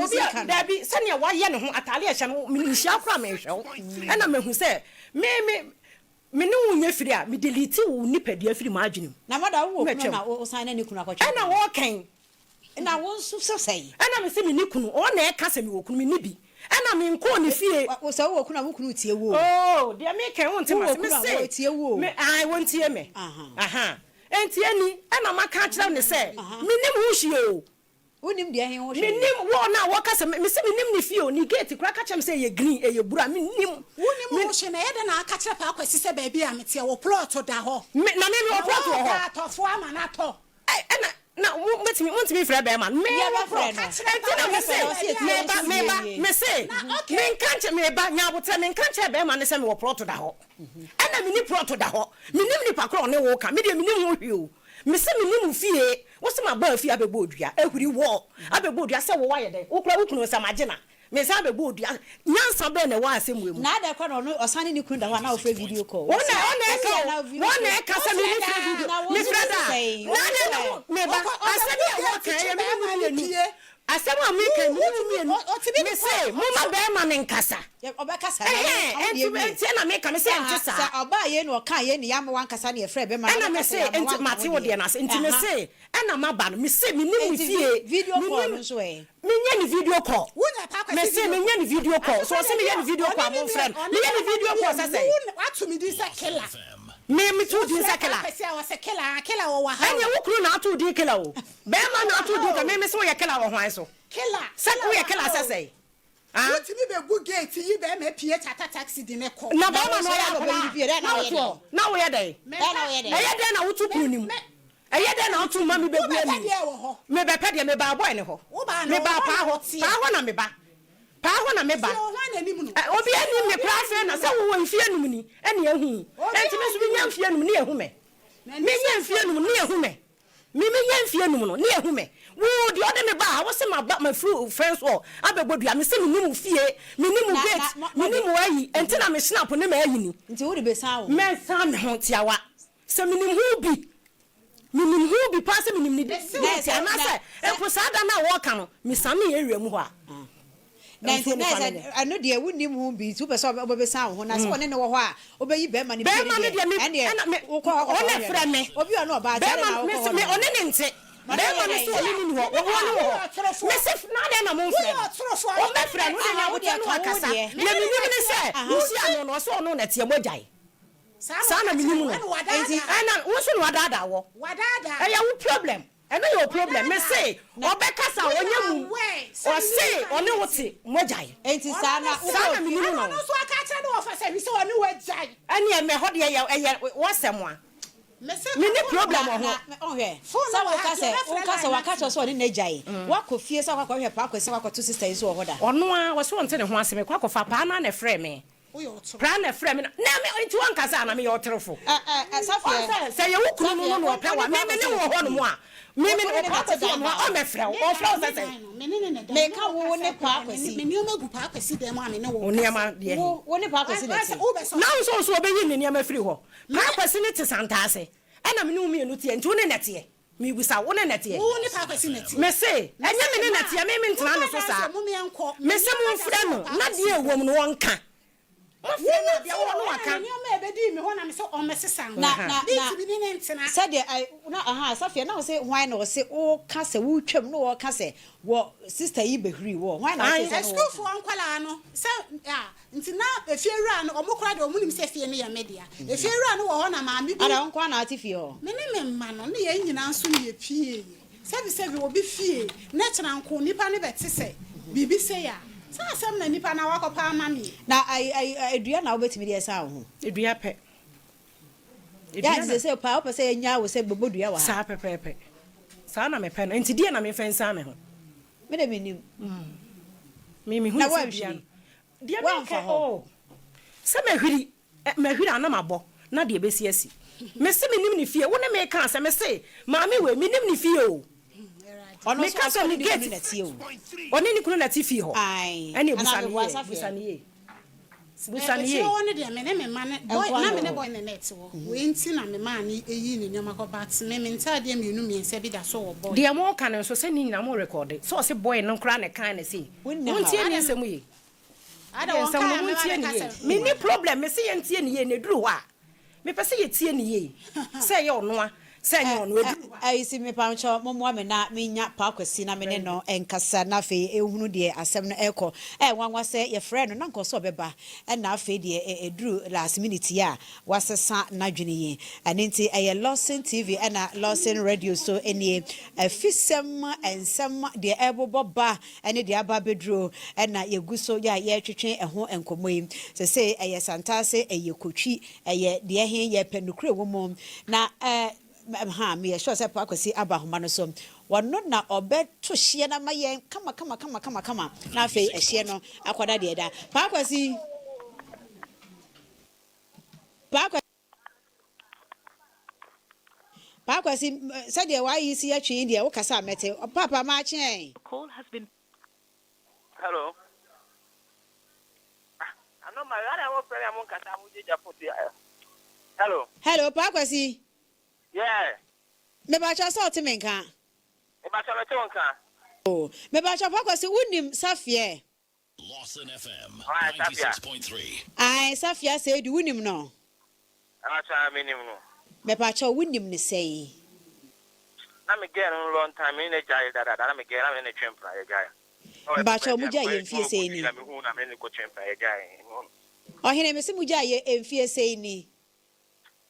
obi a da bi se ne wa ye ne ho atale a hye no me nhia kura me hwe e na me hu se me ne hu nya firi a me delete wo nipadua firi ma adwenem na mada wo kunu na o san na ne kunu akotwa e na wo kan na wo nsu so say e na me se me ni kunu o na e ka se me wo kunu me ni bi ana me nko ni fie wo se wo kunu wo tie wo oh dia me kan won te ma me se tie wo me ai won tie me aha enti ani ana maka kira ne se minim hu hie o wonim dia he ho hie minim wo na wo ka se me se minim ni fie o ni gate kura ka chem se ye green e ye bura minim wonim ho hie na ye de na aka kira pa akwasi se ba bia me tie wo plot da ho na me wo plot wo ho atofo ama na to na muntimi frɛ bɛɛ ma me nkanche meba nyabotre me nkanche bɛɛ ma ne sɛ me wɔ plot da hɔ ɛna me ni plot da hɔ menim nipa korɔ ne wo ka me de menim ho hwio me se menim fie wo se ma ba fie abɛbɔ odua ehuri wo abɛbɔ odua sɛ wo wayɛ dɛ wo kura wo kunu sɛ magena me say be bodu nyansa be na wa asem we mu na da kwa no osane ni kunda wa na ofre video call one e ka say me free video me free da na me ba asem e wo kan ye me nu asem a me kan me say mo ma be ma ne nkasa obekasa enti na me ka me say enti sa oba ye no kan ye ni yam wan kasa na ye frɛ be ma na me say enti mate wo de na enti me say na ma ba no me say me ni fie video call no so e me nya ni video call me say me nya ni video call so say me nya ni video call mo friend me nya ni video call say what to me this killer me to di sekela killer wo wa ha anya wo kru na to di killer o be ma na to di ka me say wo ye killer wo hwan so killer say wo ye killer say what me be go gate yi be me pie tata taxi di ne ko na ba ma no ya no na wo ye dey na wo tu kru nim na wo tu ma me be gu ani me be pede me ba boy ne ho me ba pa ho na me ba pa ho na me ba obi ani me kra fe na se wo mfie num ni ene ehu enti me so bi nya mfie num ni ehu me nya mfie num ni ehu me nya mfie num no ni ehu me wo di ode me ba wo se ma ba ma fru friends wo abegbodu me se me num fie me num gate me num ayi enti na me snap ne ma ayi ni nti wo de be sa wo me sa me ho tiawa se me num hu bi minim hu bi pass minim ni yes na say e ko sada na wo ka no mi sami area mu ho a na anu de wunim hu bi tu person obe sa ho na so ne ne wo ho a obeyi be ma ne bi ene wo ko one frɛ me obi ono ba be ma me one ne nte be ma ne so oni ni ho wo no me se na de na mo frɛ o me frɛ no na wo de no akasa na minim ne se wo si ano no so ono na tie mogyae sana minimu no enti ana wo so no wadada wo eya wo problem eno your problem me say obekasa onye mu o say one wote mogyae enti sana minimu no so aka cha no ofasa bi se one wagyae ene me ho de eye wo sem a mini problem ho ohwe sa wo kasa wakacho so ne nagyae wakofie sa kwakọ hwe pa akwese wakoto sister yi so ho da ono a wo so wonte ne ho aseme kwakofa pa na frɛ me Brand a friend. Na me into one casa na me your trofo. Say you kunu no pe wa me ne wo ho no mo a. Me no pa so mo o me frɛ o frɛ say. Me ka wo ne pa akwesi. Me ni o magu pa akwesi dem a me ne wo. O ne ma de. Wo ne pa akwesi ne ti. Na so obeyi ne ma firi ho. Pa akwesi ne ti santase. Ɛna me ne umi enu tie nti wo ne nete. Me busa wo ne nete. Wo ne pa akwesi nete. Me say enye me ne nete me ntena no so sa. Me se mo frɛ no na de ewom no wonka. na dia wo no aka ni o ma ebedi mi ho na me se o mesesa na bi ni ntina said na aha Safia na wo se why na wo se o ka se wo twam no wo ka se wo sister yi behuri wo why na wo se school for ankwala no se ntina efiewura no omukura de omunim se fie ne ya media efiewura no wo ho na ma me bi ara nkwa na atifie ho me ne me mma no ne ye nyina nso ne ye pie sebi obi fie na kyena nko nipa ne beti se bibi se ya sa asem na nipa na wakopa amami na edua na obetimi de esa ho edua pe ya se pa o se nya wo se bobodua wa sa pepepe sa na me pe no enti die na me fensa me ho me de menim me hu se bia die me ka o se mahwiri anamabo na de besi asi me se menim ni fie wo ne me ka se me se maami we menim ni fie o me ka so ni get oni ni kunu na ti fie ho ani busani ye woni de me ne me ma ne boy na me ne boy ne net wo we nti na me ma ni eyi ni nyama ko bat me ntade me enu me nse bi da so wo boy de mo ka ne so se ni nyina mo record so se boy no kra ne kan ne se wontie ni nsem ye ada won ka me ni problem me se ye ntie ni ye ne duru ho a me pese ye tie ni ye se ye ono a senyo no edu si me pancho momo me na menya pa kwesi na me ne no enkasa na fe ehunu de asem no eko wanwa se ye frɛ no na nkoso beba na afe de eduru last minute ya wasesa na dwene yi anenti Lawson TV na Lawson radio so enie Afisem ensem de ebobo ba ene de aba beduro na yeguso ya ye twetwe ho enkomoyi se santase kotwi de he ye penukure wo mom na me sure say pa kwesi abahoma no so wono na obeto hye na maye kama na fe ehye no akwada de da pa kwesi said de why you see a tree de wo kasa mete papa ma chen call has been. Hello. Hello. Hello, Pakwasi. Yeah. Me ba cha sort me nka. E ba cha me nka. Oh, me ba cha Pakwasi wonim Safia. Lawson FM Alright, 96.3. Ai Safia say di wonim no. Acha me nim no. Me ba cha wonim ne say. Na me get no long time in the jai that na me get na me twempra e jai. Me ba cha mu ja ye mfie say ni. Na me hu na me ko twempra e jai. Ohene me se mu ja ye mfie say ni.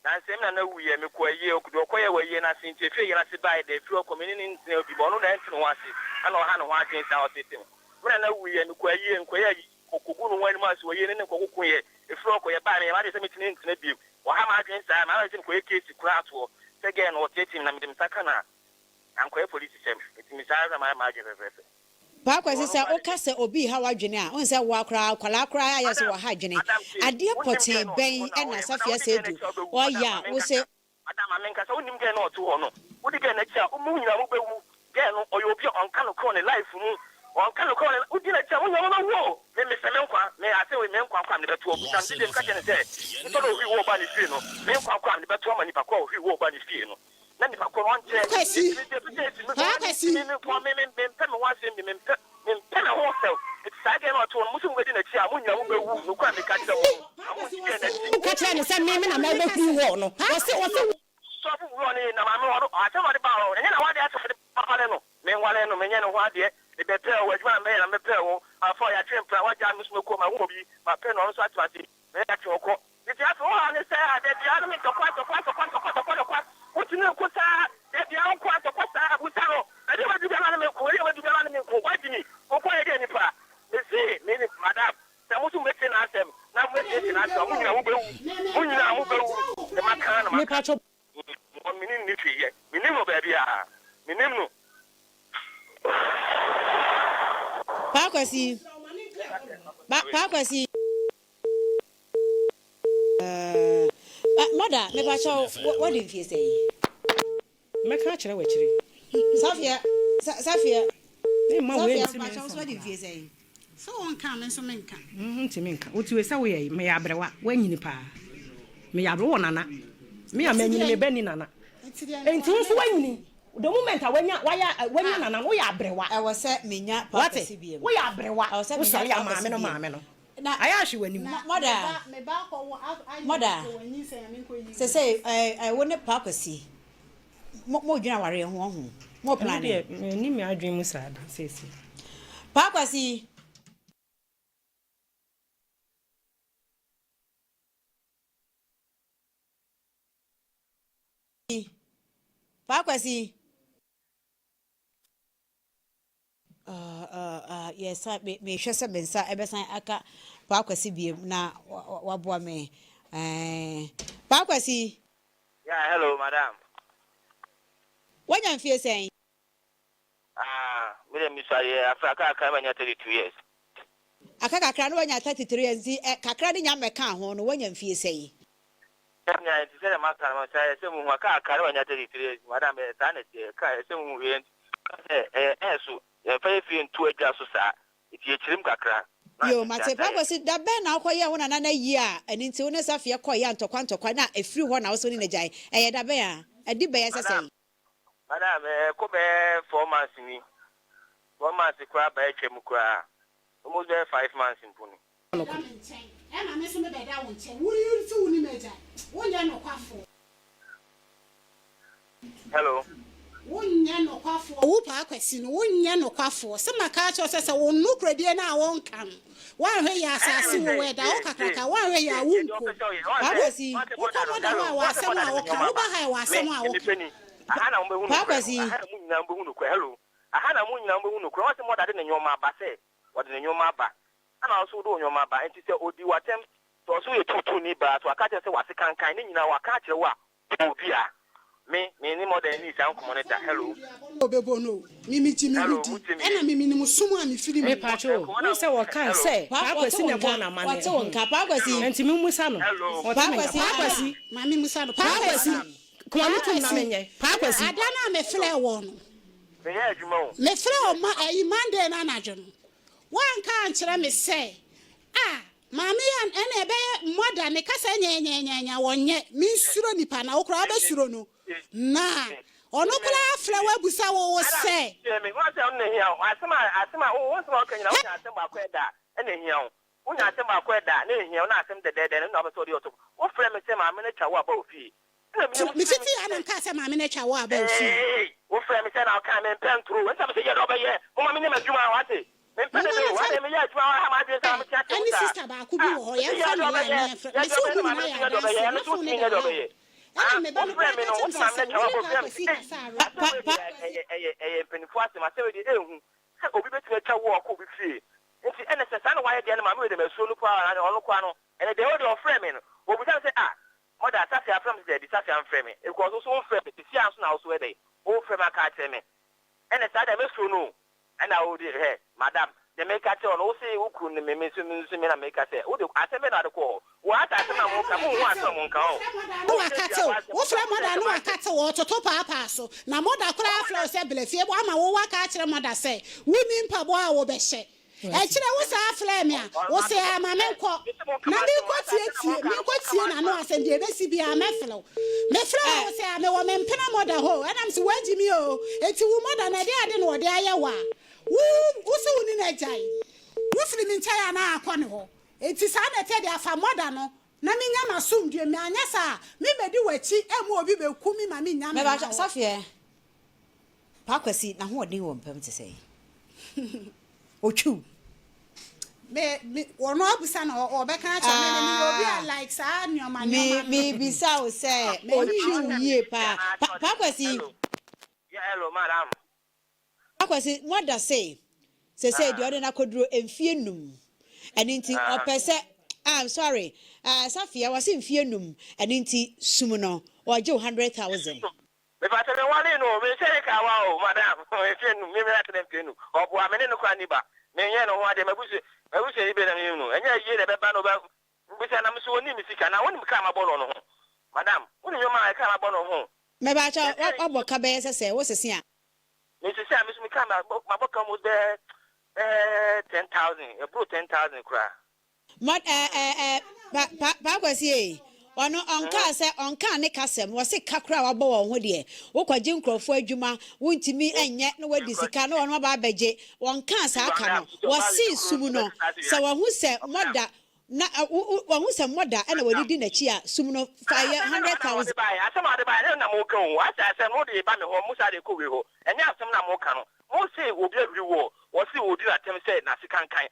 Na sem na wuye me ko ye okudo we ye na sinche fe ye na se bai de fi community ni obi bono na ntino wase ana o ha no ho agen sa o tetem na wuye me ko ye okugu no wani ma so ye ne kokoko ye e fi ko ye ba me ma de se metine ntine bi o ha ma agen sa ma se ko ye case kura ato se ge no o tetem na me dem saka na anko ye police sem etimi sa ma agen fefe Pakwasi say o ka se obi ha wadwene a on say wa kra kwala kra ya se wa ha dwene ade pote ben e na Safia say du o ya wo say madam amenka say onim ge na oto ho no wo di ge na chia o mu nyina mo bewu ge no oyo obi on kan ko ne life mu on kan ko ne wo di na chia wo nyama no wo me se me nkwa me ase we me nkwa kwa me beto obu tan di dem ka che ne say nto do wi wo ba ni fie no me nkwa kwa me beto ma ni pa kwa wi wo ba ni fie no na ni pa kwa on che Pakwasi me kwa me wase me pena hotel it's again or to musu ngadi na chia munya wo bewu no kwa me ka che wo ka che ne se me na ma be ku wo no wo se so fu wo ni na ma me wo a che wo de ba wo ne na wa de a che de ba le no me wale no me nya no wa de e be pe wo adwa me na me pe wo afọ ya twempra wa ja musu ko ma wo bi ma pe no so atwati me ya che ko ni ti afọ wa ne se a de bia no me to kwa uti ne ko sa de bia on kwa to kwa sa abusa no e de wa du bia na me ko e wa du bia na me ko wa dini ko kwa ye de ni pa me si me ni madam sa musu me te na asem na me te na asem mu nyina wo bewu de maka na me maka pa cho mi ni twi ye mi ni no ba bia mi ni no Pakwasi mother me ba cha what did you say me ka kire wa kire Safia e ma we Safia nti ba cha what did you say so on kan me so me nka ntimi nka otu we sa we yi me ya brewa wanyini pa me ya brewa nana me ya manyini me bani nana enti nso wanyini the moment wanya nana no ya brewa I was say menya Pakwasi bi wo ya brewa I was say wo so ya Pakwasi maame no na aya hwe wani mother me ba ko wo mother say I won't Pakwasi mo dwena ware ho ho mo plan ni me adwen mu sad sesi Pakwasi yes me hwese me nsa ebesan aka Pakwasi biem na waboa me Pakwasi yeah hello madam wanya mfie sen me dem misale afrika aka banya 32 years aka kakra no wanya 33 years kakra ni nya meka ho no wanya mfie sen nya ti se ma kan ma sai se mu aka banya 33 years madam e ta ne ka se mu we so ya fa fi ntu adwa so sa ti e chirim kakra yo mate Pakwasi da be na akoye ho na yi a ani nti wona Safia koye antokwa na efiri ho na wo so ni najai eye da be a edi be yesese madam ko be 4 months ni 1 month kwa ba etwem kwa almost 5 months impuni e na me so me be da won che wo yi so ni meja wo nya no kwafo hello wonya no kwafo wo Pakwasi no wonya no kwafo se maka cho se won no kradie na won kan wan hwe ya asase wo we da wo kakraka wan hwe ya wunko Pakwasi wo ko da wa asem a wo kan wo ba ha wa asem a wo ahana mbe hunu Pakwasi ahana mu nyina mbe hunu kwa hello ahana mu nyina mbe hunu kwa wase mo da de nyoma ba se wo de nyoma ba ana so do nyoma ba enti se odi watem to so ye tutu ni ba to aka se wase kankan ni nyina wa ka kire wa obi a me ni more than this am community hello obebo no mimi jimi hudi ena mimi ni musumu a mi firi me pacho wo se wo kan se Pakwasi ne bo na mane wate wonka Pakwasi enti mi musa no Pakwasi mami musa no Pakwasi kwa lutu na menye Pakwasi adana me fle wo no me ya adwuma o me fle o ma ayi Monday na anadwo no wan ka ankyere me se Mami ene be mother ne kasa nya wonye minsuro nipa na okura be suro no na ono kura afra wabusa wo se me what on ne hia asema wo so okanya wo asem ba kweda ene hia wo nya asem ba kweda na hia na asem de na obeso de oto wo frɛ me se maame ne twawo aba ofi mi fiti ana nka se maame ne twawo aba ofi wo frɛ me se na aka me pentro wo se me ye do be ye mo maame ne madwuma wate me pede do wa me ye adwuma wa ma de sa me tia tia ani sister ba ku bi wo ye fa no ya ne fra me se wo na ya do be ye no so ni do be ye ah me ba no wo ma me twawo aba ofi penifo asem asem de ehu se obi betime twawo ko bi fie nti ene se sa na wa ye de na maame de meso lu kwa na ono kwa no ene de wo de ofre me no obi say ah mother safi afram se de safi amfre me because so ofre me ti anso na so we dey o ofre ma ka tell me ene sa de meso no ena o de he madam de make ka tell no say ukru ne me so me na make ka say o de aseme na de ko wo ata asema mo ka mo hu asema mo nka o no akate wo fra mother no akate wo toto papa so na mother kura afra se belefie bo ama wo wa ka kire mother say wuni mpabo a wo be hye Echire wo sa afle me a wo se ama me nko na me ko tie na no asem de besi bia me fle wo se ame wo me mpena moda ho anam se waji mi o eti wo moda na de ade no de aye wa wo se woni na jai wo fili mi ntia na akone ho eti sa na te de afa moda no na me nya masum de me anya sa me medi wachi emu obi be ku mi ma me nya me ba Safie pa kwasi na ho odin wo mpam te sei ochu me wono abusa na obeka cha me obi like sa nyoma me bisa o say ochu yie pa kwasi yeah hello madam pa kwasi what does say de order na koduro emfie num eni nti opese I'm sorry Safia was in fie num eni nti sum no oje 100,000 me ba tell me one no me say ka wa o madam fie num me na tell fie num obo amene no kwa ni ba me yen no ho ade mabuse ibe na me no enya yie de beba no ba mbisa na mso oni misika na woni mka ma bono no ho madam woni nyoma ka ma bono ho me ba cha obo ka be sese wo sese a me sese a me ka ma boka mo de 10,000 bro 10,000 kra pa kwasi ono onka ne kasem wo se kakra wa bo wo ho de wo kwaje nkrofo adwuma wo ntimi enye na wadi sika na ono ba beje onka sa aka no wo se sumu no se wo hu se moda na wo hu se moda na wadi di na chi a sumu no 100,000 asema de ba na mo kan wo asa no de ba me ho musa de ko we ho enye asem na mo kan no mo se obi agri wo se odi na tem se na sika nkan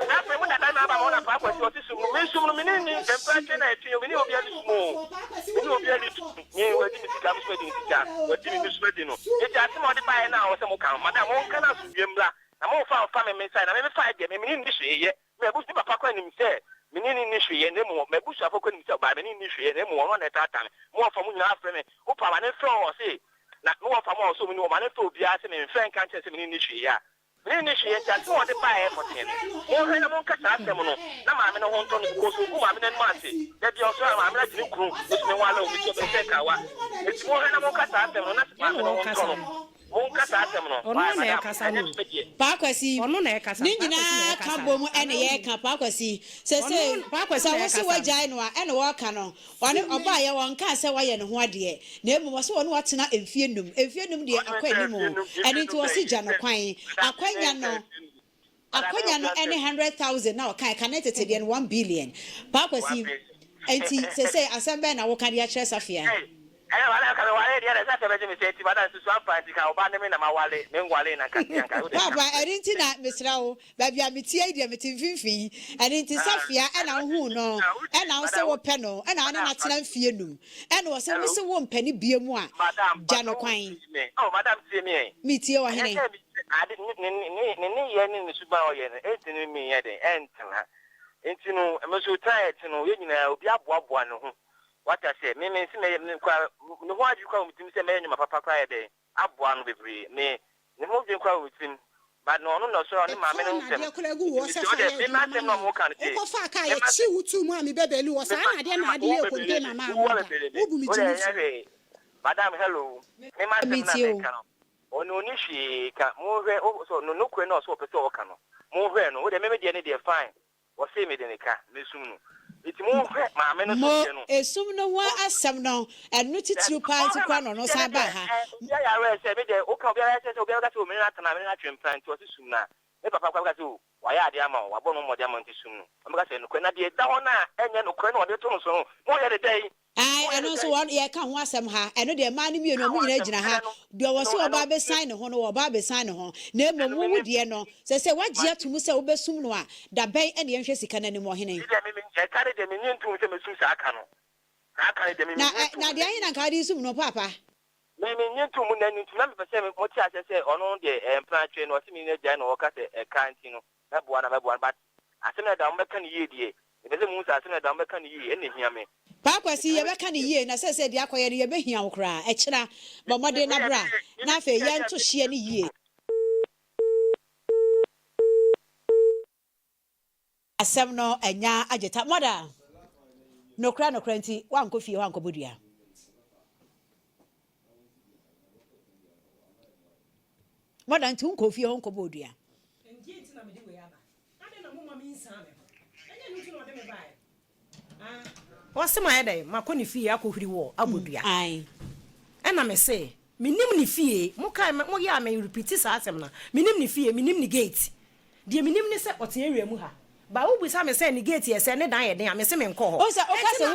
na pe mo na na ba mo na pa kwasi o ti sumu me ni temperature na etu me ni obi ali sumu me ni obi ali ni wadi mi sika mi swedi sika wadi mi swedi no e ja asema de ba na o se mo kan madam mo kan na su biemla na mo fa me inside na me fa de me ni hweye me bu si papa kwa ni mi se me ni hweye ne mo me bu su afọ ni mi se ba me ni hweye ne mo no na tata mo fa mo nyina afre me o pa ba ne fro o se na mo fa mo so me ni o ma ne to bia se me mfen kan che se me ni hweye a ni hweye ta so de ba e mo ten mo he na mo ka sa asem no na ma me no ho nto no ko so ku ma me na ma se de bi o so ma me na tini kru so me wala o bi so be se ka wa e ti mo he na mo ka sa asem no na ma me no ho nto no pa kwasi ni nyina ka bom ene ye ka pa kwasi se wo se wajai no a ene wo ka no one oba ye won ka se wa ye ne ho ade na emu wo se won watena emfie num de akwani mu ene nti wo se gya no kwan akwanya no ene 100,000 na o kan connected to the 1 billion pa kwasi enti se asembe na wo ka dia kire Safia wala ka wale dia da sa beje mi se ti bada su amfani ka oba ne me na ma wale me ngwale na ka tianka baba erinti na mesrawo ba bia metie dia meti mfimfin erinti Safia na hu no na wo se wo pe no na ane na tena mfie num wo se wo se wo mpani biemu a gya no kwan madam tie me metie wa hene ade ni ye ni suba o ye ne etini mi ye de entina entinu emeso try no ye nyina obi aboaboa ne ho what I say, me si me no ho adi kwa mutim se me nyuma papa kwa de aboa no bebre me ne ho dwen kwa mutim but no so ni ma me no nsem me ma tem no mo kan te ko fa ka ye chi wutu mu ami bebeli wo sa na de ye konte na ma wo bu mi ji madam hello me ma tem na me kan ono ni hwe ka mo hwe so no kwe no so pese o kan no mo hwe no wo de me de ne de fine o se me de ne ka mesum no iti mo hwe ma me no so no esum no wa asam no enu titiri pa nti kwa no sa ba ha ya ya re se me de o ka obi ara se obi ara ka se o me na tana me na twempran nti o se sum na e papa kwa ka se o wa ya ade ama o wa bo no mo de ama nti sum no o me ka se no kwa na de da ho na enye no kwa na o de to no so mo ye de dai ai anu so won ye ka ho asem ha enu de ma ne mienu mu nyina gina ha de wo so oba be sign ne ho no oba be sign ne ho na emom wo de no se wagye atum se wo besum no a da ben ene yenhwe sika na ne mo hene de me je kare de me nyintum se mesum sa aka no aka de me na de ayin na ka de sum no papa me nyintum na nyintum na me pese me mo ti ase se ono de emplan twe no se me ne gya no wo ka se kanti no na boa but asem na da mo ka ne yie die e be se mu sa asem na da mo ka ne yie ene hia me Papa si ye beka ne yie na se di akoye ne ye behia wo kra e kira bomode na bra na fe ye nto hie ne yie asem no anya ageta moda no kra nti wanko fie wanko bodua moda nti unko fie wanko bodua enje nti na me de we aba ade na mama mi nsa me enye nti na ode me bae wasema ede makoni fie akohiri wo abodua ai ena me se minim ni fie mo kai mo ya me repeat sa asem na minim ni fie minim ni gate de minim ni se ote awie mu ha ba wo bisa me se ni gate ye se ne dan ye den a me se me nko ho o ka se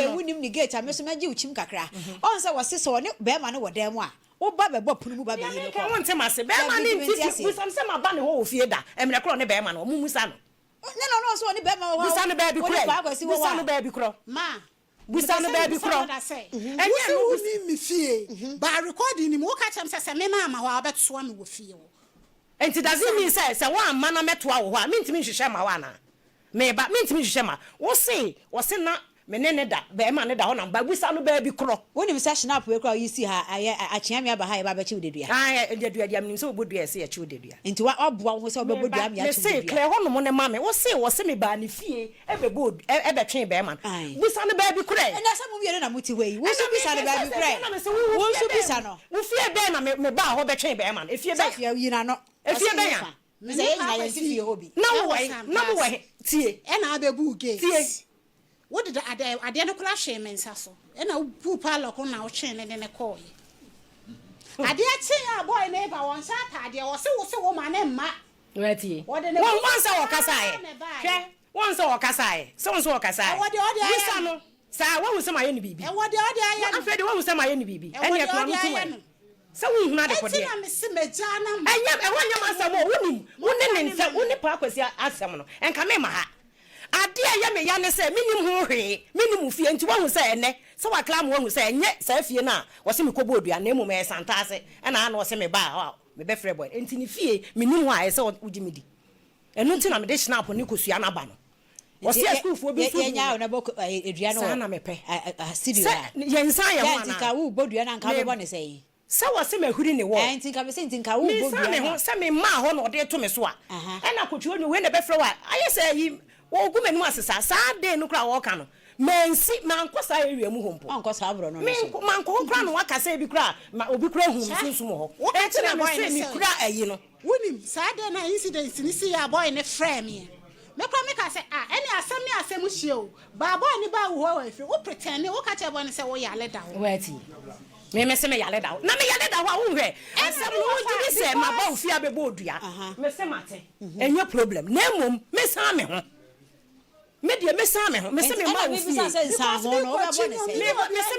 wunim ni gate a me so magi uchim kakra on se wose so ne be ma ne wodan mu a wo ba be bo punu mu ba be yi ne ko won tem ase be ma ni nti bisa me se ma ba ne ho fie da emre kro ne be ma no mu sa no no so ni be ma wo bisa no be bi kro bisa no be bi kro ma bisa no be bi kro enye no ni mi fie ba recording ni mo ka chem se me ma ma wa beto me wo fie wo enti does it mean say one man na metoa wo ho a mentimi hwehwe ma wa na me ba mentimi hwehwe ma wo se na me ne da be ma ne da ho na ba bisa no be bi kro woni mi sa snap we kra you see ha achia me aba ha ba ba chi wodedua dedua dia mnim se obodua se ya chi wodedua enti wa oboa ho se obodua me ya chi wodedua me se kle ho no mo ne ma me wo se me ba ne fie e be bod e be twen be ma bisa no be bi kro na sa mo wie na muti we wo so bisa no be bi kro wo so bisa no wo fie be na me ba ho be twen be ma e fie be ya yi na no e fie be ya me se yin na ya fie obi na wo tie e na abebu gate tie what did ade no kula hwe men saso e na pu palo ko na wo twen ne ko ye ade achi ya boy na ba won sa atade wo se wo ma ne mma wetie won sa wo kasa ye hwe won sa wo kasa ye so wo kasa ye bisa no sa wo se ma ye ni bibi e wode aye afede wo se ma ye ni bibi ene e ko no so se wo huna de ko de na me se meja na enya e wanya masam wonim woni ne nsa woni pa akwasi asem no enka me ma ha ade ya me ya ne se minim ho hwe minim fie nti wo hu se ene se wa klam wo hu se enye sa fie na wo se me kobo odua na emu me santa ase na na wo se me ba me be frɛ boy nti ni fie minim ho a se wo gimidi enu nti na me de snap ni kosua na ba no wo se school fo bi so nya na boko edua no sa na me pe studio yensa ye ho na nti ka wo bodua na nka be bo ne sei se wo se mahuri ne wo nti ka be se nti ka wo bodua me ho se me ma ho na ode to me so a na kotwo ni we na be frɛ wa aye se yi wo gu menu asesa sa de no kra wo ka no mansi mankosa ewie mu hompo ankosa abro no so manko kra no wakasa bi kra ma obi kra hu sunsun ho e ti na boy ni kra ayi no wonim sa de na incident ni si ya boy ne frame me kra me ka say any asem hie o ba boy ni ba wo wa fi wo pretend wo ka che boy ni say wo ya leda wo wati me se me ya leda na me ya leda ho a wo hwe asem no wo ji se ma ba ofia be bo odua me se mate enye problem na emom me san me ho me de me san me ho me se me ma wo fi me se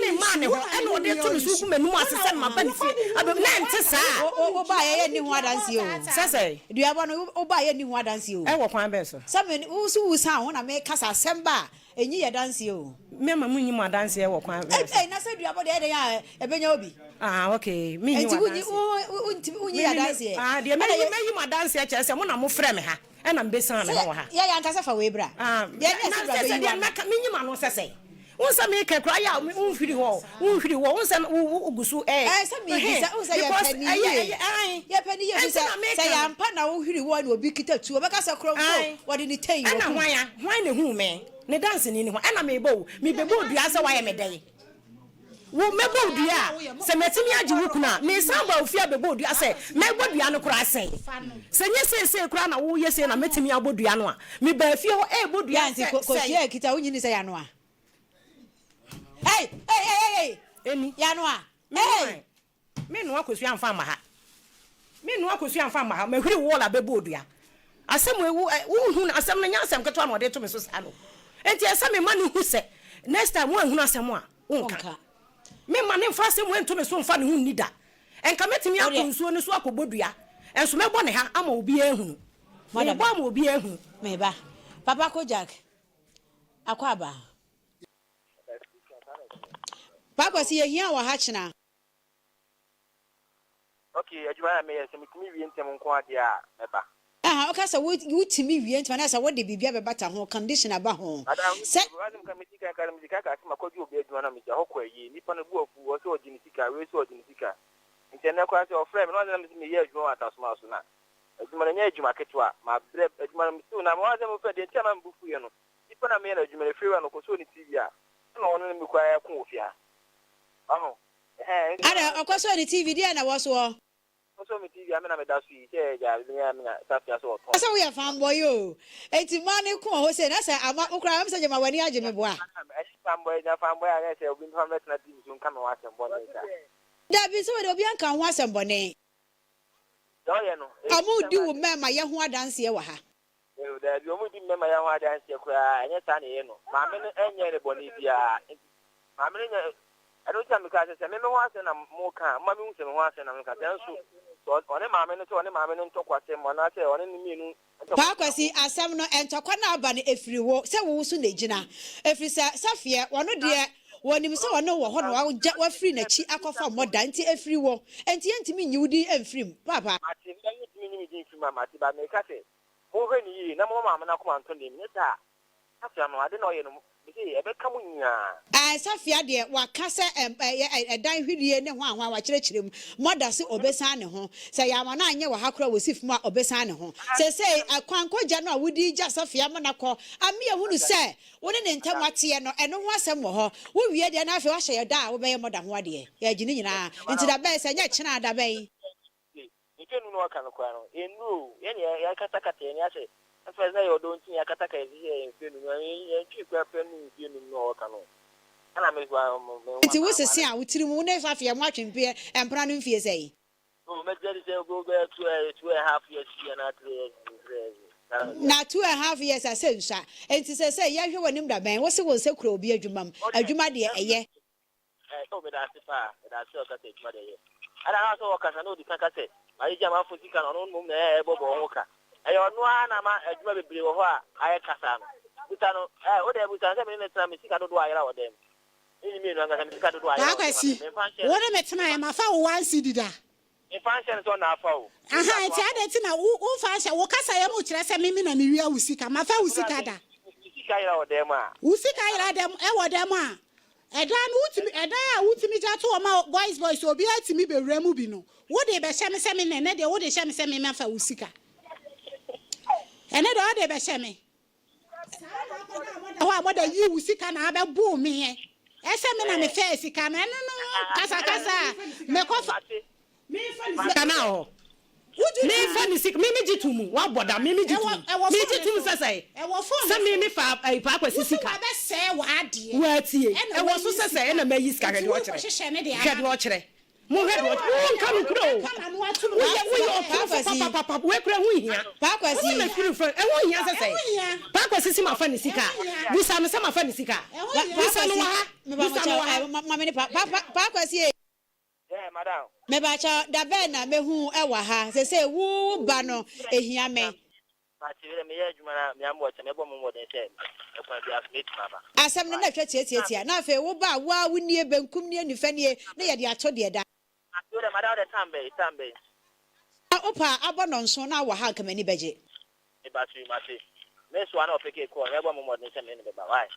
me ma ne ho e no de to me su ku menu asese ma ba ne fi abe na nte sa o ba ye ni ho adanse o sese dua ba no o ba ye ni ho adanse o e wo kwan be so me wo su san ho na me kasa semba enyi ye danse o me ma munyi mu adanse e wo kwan be so na se dua ba de ya e benya obi okay me nyi unyi adanse de me yi mu adanse e kire se mo na mo frɛ me ha e na mbe san me ho ha ya nkasa fa we bra de na se de me nyi ma no sese unsa me ka kra ya unhwiri ho unsa ugusu se me bisa unsa ya pani ya pani ya bisa se ya mpa na unhwiri ho na obi kita tu obeka se kro fo wode ni ten yo na hwan ne hu me ne dance ni ho na me bebo dua se wa ye me dai wo mebo dua se metimi agi wo kuna me samba ofia bebo dua se mebo dua no kura se se kura na wo yese na metimi abodua no a me ba fie ho bodua se ko share kita wo nyini se ya no a hey eni ya no a me no akosu amfa ma ha me hwiri wo la bebo dua asem wo hu asem na nya asem keto na ode to me so sa no enti asem me ma no hu se next time wo hu asem a wonka me ma ne mfa asem wo ento me so mfa ne hu nida enka metimi akonsuo ne so akobodua enso me bo ne ha ama obi ehunu me bo ama obi ehunu me ba papa ko Jack akwaba papa si ehia wa ha china okay adwuma me yesi mitimi wie ntem nko ade a meba okay so wutimi wie ntem na so wo de bibia be bata ho condition aba ho se wazim ka mitika ka mitika ka ma koju obi adwuma na meja hokwa yi nipa no bu ofu wo so odinisika we so odinisika ntene kwa so ofrem no na me ye adwuma atasoma so na adwuma nya adwuma ketwa ma bre adwuma mtu na wazim mo fede tia na mbufu ye no nipa na me na adwuma frewa no ko so ni TV a na wono mi kwa ya ko ofia ada akoso ni TV dia na wo so so me TV amena me da su yi che ja me safia so to so we fanboy yo enti mani ko ho se na say ama ukra am se jema wani age me boa fanboy a se obi nfa met na TV so nka me wa sembo ne ka da bi so we obi anka ho asembo ne do ye no amudi wo mema ye ho adanse ye wa ha da bi omudi mema ye ho adanse kura enye sa ne ye no ma me enye ne boni bia ma me ne I don't tell me because I me wa se na mo kan ma me hu se me wa se na me ka so one ma me no to one ma me no to kwase mo na se one ni mi nu pa kwasi asem no entokwa na aba ne efiri wo se wo so na gina efiri se safie wono de wonim se wono wo ho no wa free na chi akofa moda nti efiri wo enti yentimi nyiwudi emfirim papa ati me ni mi di fi mama ti ba me ka se mo hwe ni yi na mo ma me na ko anto ni mi ta afia no ade na oye no bisi ebe ka munya safia de waka se edan hwidie ne ho ahwa wa kyerɛkyerɛm moda se obesa ne ho se ya ma na anye wa hakora wosifum a obesa ne ho se akwankogya no a wudi gya safia mo nakɔ ami ehunu se woni ne ntam ate no eno ho asɛm wɔ hɔ wo wie de na afi wa hyɛ da a wo bɛyɛ moda ho ade ya gini nyina nti da bɛɛ se nya kyena da bɛyi ikenu no aka no kwa no enu ye ne ya katakata ne ase afeza yo don't ya kataka ye enfenu ye twi kwa penu enfenu no aka no ana me kwa nti wo sese a wotiri mu ne fafia mo atwempe empra no mfie sei o me jeri se go go 2.5 years na 3 years na 2.5 years ase nsa enti se ye hwe wonim da ben wo se wo se kura obi adwuma adwuma de eye o me da se pa da se o ka te adwuma de ye ana ha so o ka no di kan ka se ayi jama fusika no no na ebobo ho ka ayo no ana ma adwuma bebre wo ho a aye kasa no buta no o de buta se me ne tra me sika do ayira wo dem ni mi no anga me sika do ayira akwasi wo de metena ya ma fa wo 1 cedi da e function so na fa o aha ti ade ti na wo function wo kasa ya mu kire se mimi na me wia usika ma fa usika da sika ayira wo dem a usika ayira dem e wo dem a edan no utimi edan a utimi ja to ma boys obi atimi bewura mu bi no wo de be hye me se me ne de wo de hye me se me ma fa usika ene do de be hye me wa moda yi usika na abebu me ese me na me fe sika na no kasa me kofa me fa kana ho me fa ni sika me jitumu wa boda me jitumu me jitumu sese se me fa pa kwasi sika be se wa ade wa tie e wo so sese na me yi sika hwede wo kire mo hwede wo nka no kuro wo papa we kura hu hia pa kwasi me firi fo e wo hia sese pa kwasi si ma fa ni sika busa me se ma fa ni sika busa no wa ma me pa kwasi madam me ba cha da be na me hu e wa ha se wu ba no ehia me ma ti me ye adwuma na me ambo cha me bo mo den se e kwa bi afmate baba asem no na twa tietia na fe wo ba wa wunie benkum nie nifa nie na ye de ato de da yo de madam de tambe opa abo no nso na wa ha kamani beje e ba tu ma ti me so ana opeke ko me bo mo den se me ne be ba why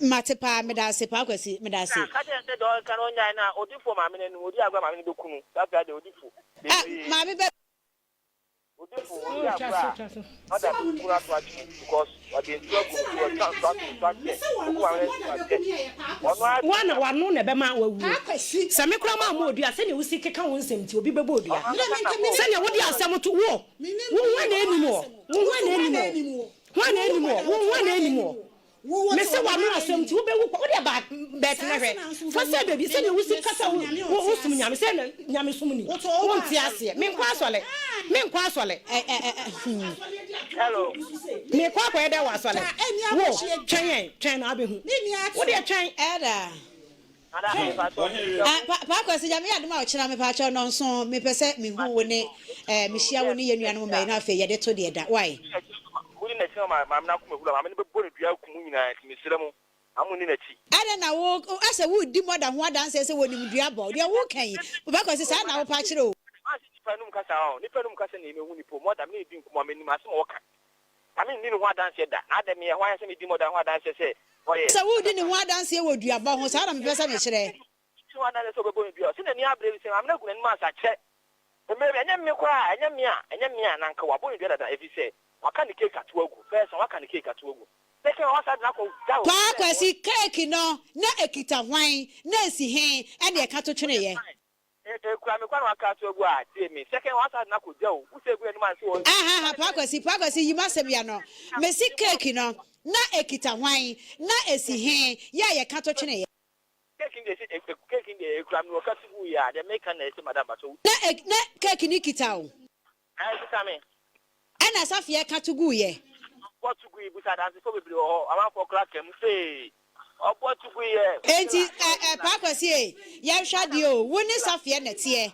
Matepa medase pa kwasi medase ka je se do kan onya na odifo ma me nu odi agwa ma me do kunu that guy de odifo ma me be One no never ma wawu. Same kura ma mo odua se ne wusi keka won nsem ti obi bebo odua. Se ne wodi asem to wo. Wo na enimo. Me se wa no asem ti wo be wo de ba bet na hwe. Fa se baby se ne wusi kasa wo sum nyame se nyame sum ni. Wo nti ase. Me nkwa asole. Hello. Me kwa ede wa asole. Wo twen na abehu. Wo de twen Ada. Pa kwesi jame ya duma ochira me pa cho no nso me pese me hu wo ne me hia wo ne yenuanu me na afa ye de to de da. Why? Wuri na chima ma na kuma hula ma ne be bonu dua kumu nyina ti me sire mu amuni na chi. Ada na wo ase wo di more than ho adanse se wo nim dua bo. De wo kan. Pa kwesi sa na wo pa kire o. Nipa num kasa na emehu nipo more than me di nkumo ameni ma se mo ka. Ami ni ho adanse da. Na da me ho adanse me di more than ho adanse se. Oye. Se wo di ni ho adanse wo dua bo ho sa na me pese me kire. Ti wa na le so be bonu dua. Se na ni abre se amna guna ni ma sa che. Emebe enya me kwa enya mia na nka wa bonu dua da efi se. Waka ni cake atuogu. First waka ni cake atuogu. Second wasa na ko dawo. Pa kwesi cake no na ekita hwan na esi hen e de ka to twene ye. Kura me kwa na waka atuogu a tie me. Second wasa na ko dawo. Usegu enu man se wo. Pa kwesi yima sebia no. Me si cake no na ekita hwan na esi hen ya ye ka to twene ye. Cake in the kura me waka tugu ya. The make na ese madam so. Na cake ni kita o. Kita me. Ana safia ka tugu ye. What to go busa dance for bebre o awan for crack em say. What to go ye. Enti pa kwesi e ya hwa de o woni safia na tie.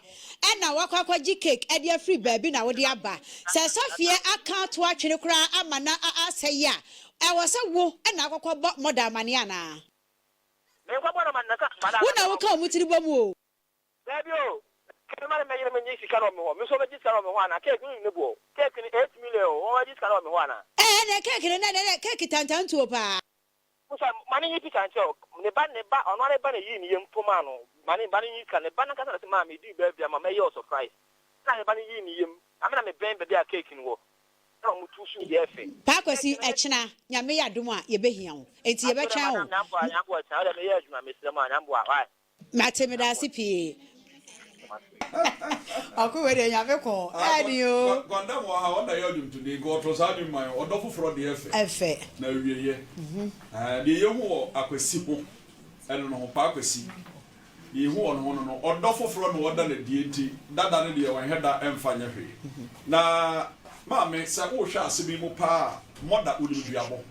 Ana wakwakwaji cake e de free baby na wo de aba. Se safia account wa twene kura ama na aseye a. E wo se wo na akwakwa moda amane ana. Me kwa bona man naka madam. Wo na wo ka omutiri bomu o. Baby o. Kema me yele me nyi sika no me ho. Me so be ji sika no me ho ana cake ni nebo. Cake ni 8 million o. Wo ji sika no me ho ana. Na cake na cake tantantuo pa. Musa mani yi pika ncho. Ne ba ono ne ba na yi ni yem poma no. Mani ba ni sika ne ba na kasa se ma me di ba bia ma me yo surprise. Na ne ba ni yi ni yem. Amena me ben be a cake ni wo. Na mu tu su ye fe. Pa kwesi echina nyame ya dum a ye behia wo. Enti ye betwa wo. Nyambo cha da me ye adwuma me sire ma nyambo a why. Matemida sipi. Aku we de nyame ko. Adi o. Gwanda mo ha wonder you dum today go to sa dum man odofo fro de efe. Na wieye. De ye hu akwasi ho. Eno no pa akwasi. De hu ono no odofo fro no oda na die nti dada ne de wan heda emfanya hwe. Na maame se wo hwa asebi mu pa moda odimuduabo.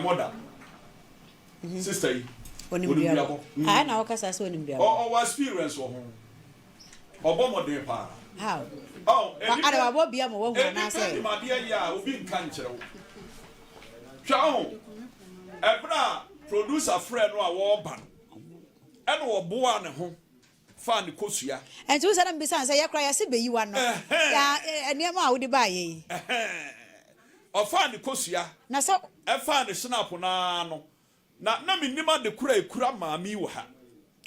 Moda. Sister yi. Onimuduabo. Na wakasa so onimuduabo. O experience wo ho. Obomode pa. How? Ada wabo bia mo wo hu na say. Edi ma de ya obi nka nkyere wo. Hwa ho. Ebra producer friend no a wo ba. Eno wo boa ne ho. Fa ne kosua. Enti wo say na mbisa say yakra ya se beyi wa no. Ya eniema a wo de ba ye. Ofa ne kosua. Na so e fa ne snap na no. Na minima de kura maami wo ha.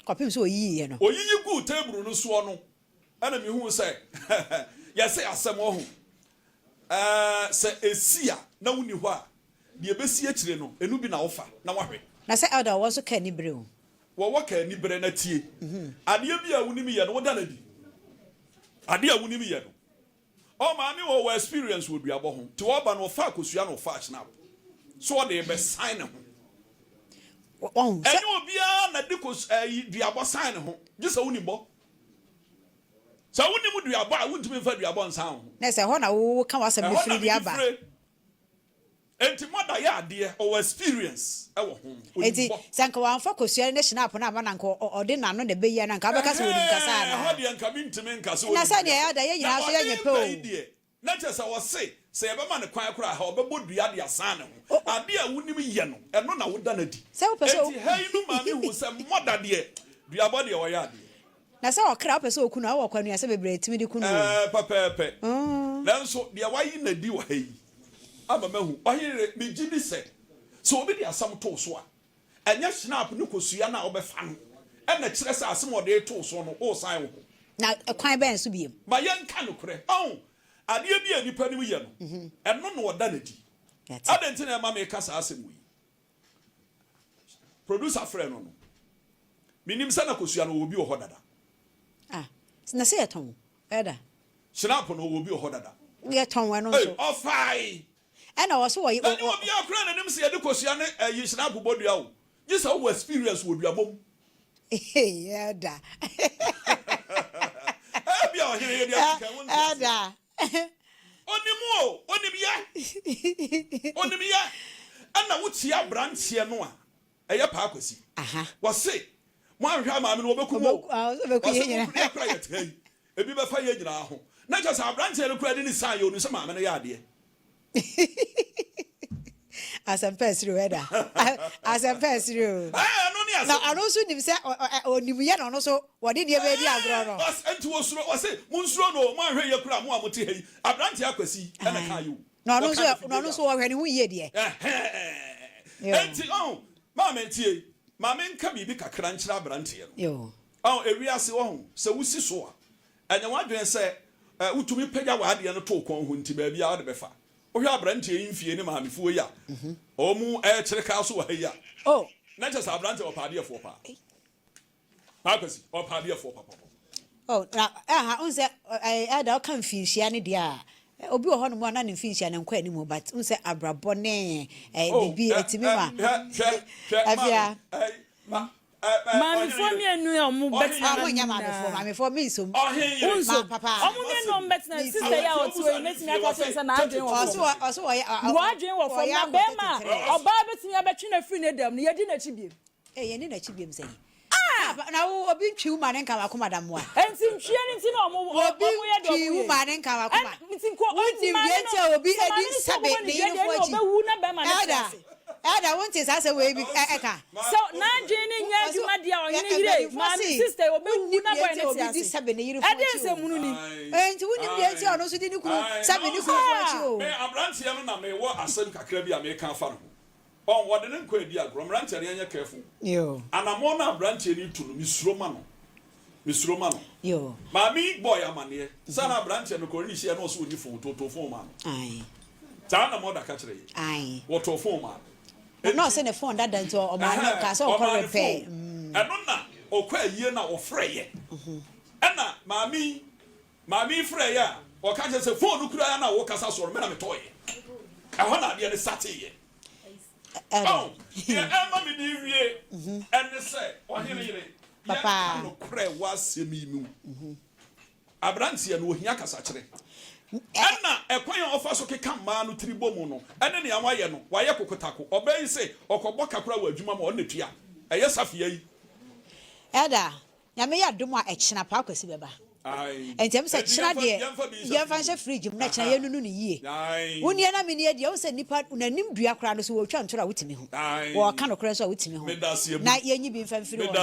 Kopim so oyi ye no. Oyi gu table no so no. Ana mi hu say ya say asem wo hu. Se esia na wuni ho a de ebesi akire no enu bi na wo fa na wahwe. Na say elder wo so ka ni bre o. Wo ka ni bre na tie. Ade bi a wuni mi ye no wo da na di. Ade a wuni mi ye no. O maami wo experience wo duabo ho. Ti wo ba no fa akosua no fa snap. So de be sign ho. And you will be on a dicos, Diabo sign home. Just a unibo. So when you would be about, I wouldn't be for your bond sound. There's a honor who come us and free the abba. And to mother, yeah, dear, or experience our home. Eti sanka wa focus your nation up na mananko or dinner no de be yan ka beka so din kasa na. How dey come into men kasa. Na sa dia da ye nyina so ye nyepe. Na just I was say ebe man kwan kra ha obebo dua de asane ho. Ade a wunim ye no, eno na woda na di. Se wo pese o. Eti hey no ma me hu se mother de dua body e wo ya de. Na sa o kra pese okunu a wo kwanu ya se bebre timi di kunu. Pepe. Nanso de wayi na di wa hey. Ama mahu Ohene me gidi se so obi de asam to so a enya snap no kosua na obefa no e na kire se asem ode to so no o san wo na kwan ben so biem ma yen ka no kure ade bi anipa ni ye no eno no oda na di adenti na ma me ka sa asem wi producer friend no minim sa na kosua no obi ho dada na se yeton eda snap no obi ho dada yeton we no so ofai ena wo so wo obi akra na nim se ye de kosua ne yi snap bodua o just how experience wo duabom eda bia o here ye dia ka won eda onimia ana wutia branche no a eye pa akwasi wo se mo anhwa ma me no obeku ebi be fa ye nyina ho na just branche no kura de ni san ye onu se ma me no ya ade Asempesiro eda asempesiro na anoso nim se onimye na ono so wode de be di agro no enti wo suro wo se munsuro no mo ahwe ye kura mo amote hei abranche akwasi ena kan yo na ono so wo hwe ne hu ye de enti ma mentie ma men ka bibi kakra nkyira abranche yo ewiase wo ho se wusi so a enya wadwen se utumi pagya wade no to kon ho nti ba bia wode befa ohwe abranche yimfie ne maamefo yi a omu kire ka so wa yi a na just abranche opade efo pa akwasi opade efo papa na unse ada kan finhia ne dia obi wo ho no mo na ne finhia ne nkwa animu but unse abrabo ne bibi etimi ma afia Mamifo mi enu ya omu betina mamifo mi so unso papa omu mi enu betina sister ya otu e metimi aka sense na adwen wo oso wo adwen wo fo na be ma oba betimi abetwi na free ne dem ne yedi na chibiem ye ni na chibiem sei na wo obi ntwi uma ne nka wakoma da mo a enti ntwie ni nti na omu ye do ntwi uma ne nka wakoma enti nko enti biete obi edi sabe ne yefo achi obewu na be ma na Ada wonte sase we bi eka so na adwene nya adwuma dia Ohene Yere ma sister obewu na boy ne tiase sabe ne yire fo ade se munu ni enti woni bi enti ono so di ni kuru sabe ni kuru fo achi o me abranche no na me wo asem kakra bi a me kan fa no wode ne nkwa di agro mranche ne anya careful yo anamo na abranche ni tu no misuro ma no yo mami boy amane sana abranche no ko ri hie no so oni fo to fo ma no ai ta na mo da ka kire ai wo to fo ma no say ne phone that dance o ma na ka so ko repair eno na okwa yie na ofreye ena mami freye a o ka se phone kura na wo kasa so me na me toye ehọ na de ne sateye ema mi di wie ene se Ohene Yere papa no kura wa semi mu abrantie no ohia kasa kire ena ekwan ofa so keka ma no tribo mu no ene ne awaye no waye kokotako obai se okobọ kakura wa adwuma ma on netua eye safia yi eda nyame ya dum a ekina pa akwasi beba entem se kina de ye fa nche fridge mu na kina ye nunu ne yie woni na me ne de wo se nipa unanim dua kura no so wo twa ntora wotimi ho wo ka no kura so wotimi ho na ye nyi bi mfa mfiri wo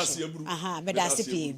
aha medase pi